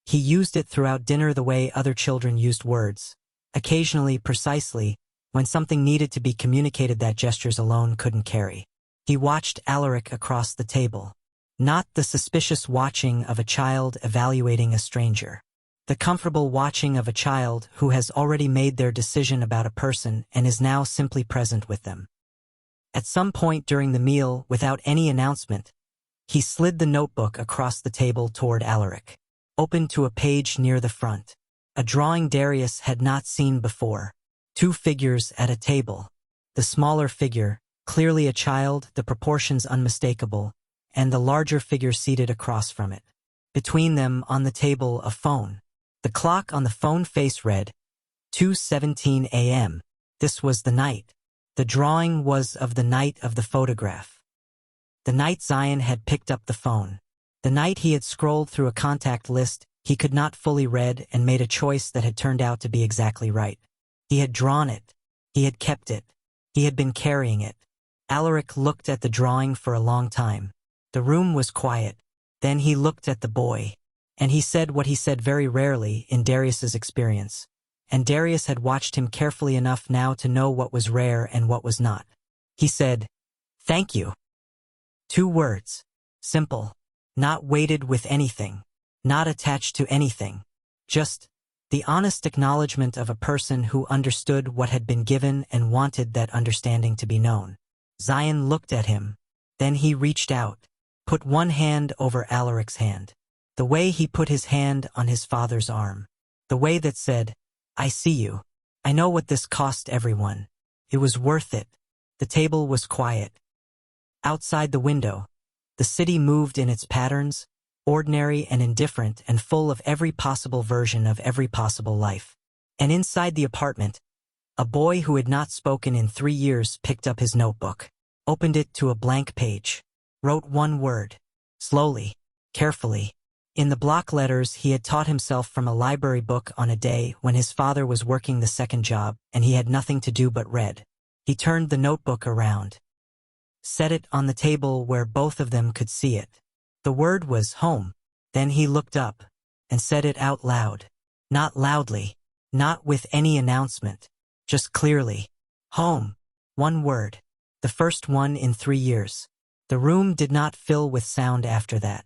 S1: He used it throughout dinner the way other children used words. Occasionally, precisely, when something needed to be communicated that gestures alone couldn't carry. He watched Alaric across the table. Not the suspicious watching of a child evaluating a stranger. The comfortable watching of a child who has already made their decision about a person and is now simply present with them. At some point during the meal, without any announcement, he slid the notebook across the table toward Alaric, opened to a page near the front. A drawing Darius had not seen before. 2 figures at a table. The smaller figure, clearly a child, the proportions unmistakable, and the larger figure seated across from it. Between them, on the table, a phone. The clock on the phone face read, 2:17 a.m. This was the night. The drawing was of the night of the photograph. The night Zion had picked up the phone. The night he had scrolled through a contact list he could not fully read and made a choice that had turned out to be exactly right. He had drawn it. He had kept it. He had been carrying it. Irik looked at the drawing for a long time. The room was quiet. Then he looked at the boy. And he said what he said very rarely in Darius's experience. And Darius had watched him carefully enough now to know what was rare and what was not. He said, "Thank you." 2 words. Simple. Not weighted with anything. Not attached to anything. Just the honest acknowledgement of a person who understood what had been given and wanted that understanding to be known. Zion looked at him. Then he reached out, put one hand over Ilik's hand. The way he put his hand on his father's arm. The way that said, "I see you. I know what this cost everyone. It was worth it." The table was quiet. Outside the window, the city moved in its patterns, ordinary and indifferent and full of every possible version of every possible life. And inside the apartment, a boy who had not spoken in 3 years picked up his notebook, opened it to a blank page, wrote one word, slowly, carefully. In the block letters he had taught himself from a library book on a day when his father was working the second job and he had nothing to do but read. He turned the notebook around, set it on the table where both of them could see it. The word was home. Then he looked up and said it out loud. Not loudly, not with any announcement, just clearly. Home. One word. The first one in 3 years. The room did not fill with sound after that.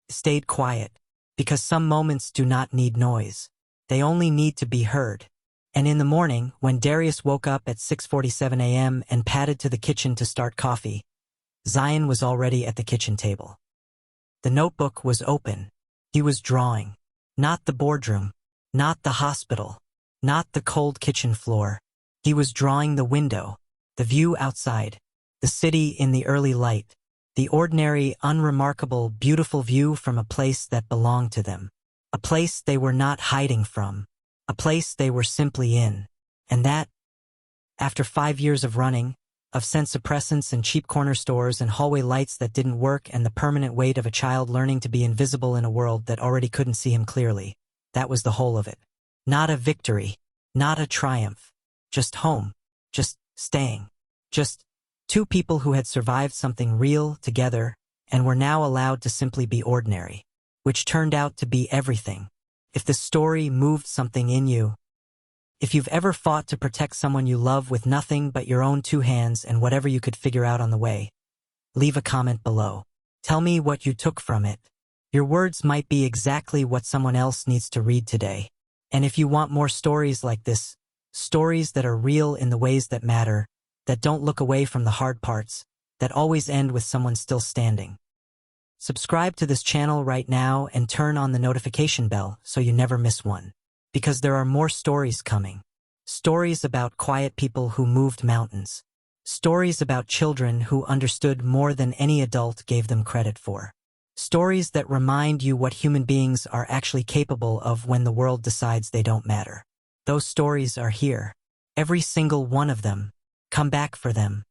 S1: It stayed quiet, because some moments do not need noise. They only need to be heard. And in the morning, when Darius woke up at 6:47 a.m. and padded to the kitchen to start coffee, Zion was already at the kitchen table. The notebook was open. He was drawing. Not the boardroom. Not the hospital. Not the cold kitchen floor. He was drawing the window, the view outside, the city in the early light, the ordinary, unremarkable, beautiful view from a place that belonged to them. A place they were not hiding from. A place they were simply in. And that, after 5 years of running, of scent suppressants and cheap corner stores and hallway lights that didn't work and the permanent weight of a child learning to be invisible in a world that already couldn't see him clearly, that was the whole of it. Not a victory, not a triumph. Just home. Just staying. Just 2 people who had survived something real together and were now allowed to simply be ordinary, which turned out to be everything. If the story moved something in you, if you've ever fought to protect someone you love with nothing but your own 2 hands and whatever you could figure out on the way, leave a comment below. Tell me what you took from it. Your words might be exactly what someone else needs to read today. And if you want more stories like this, stories that are real in the ways that matter, that don't look away from the hard parts, that always end with someone still standing, subscribe to this channel right now and turn on the notification bell so you never miss one. Because there are more stories coming. Stories about quiet people who moved mountains. Stories about children who understood more than any adult gave them credit for. Stories that remind you what human beings are actually capable of when the world decides they don't matter. Those stories are here. Every single one of them. Come back for them.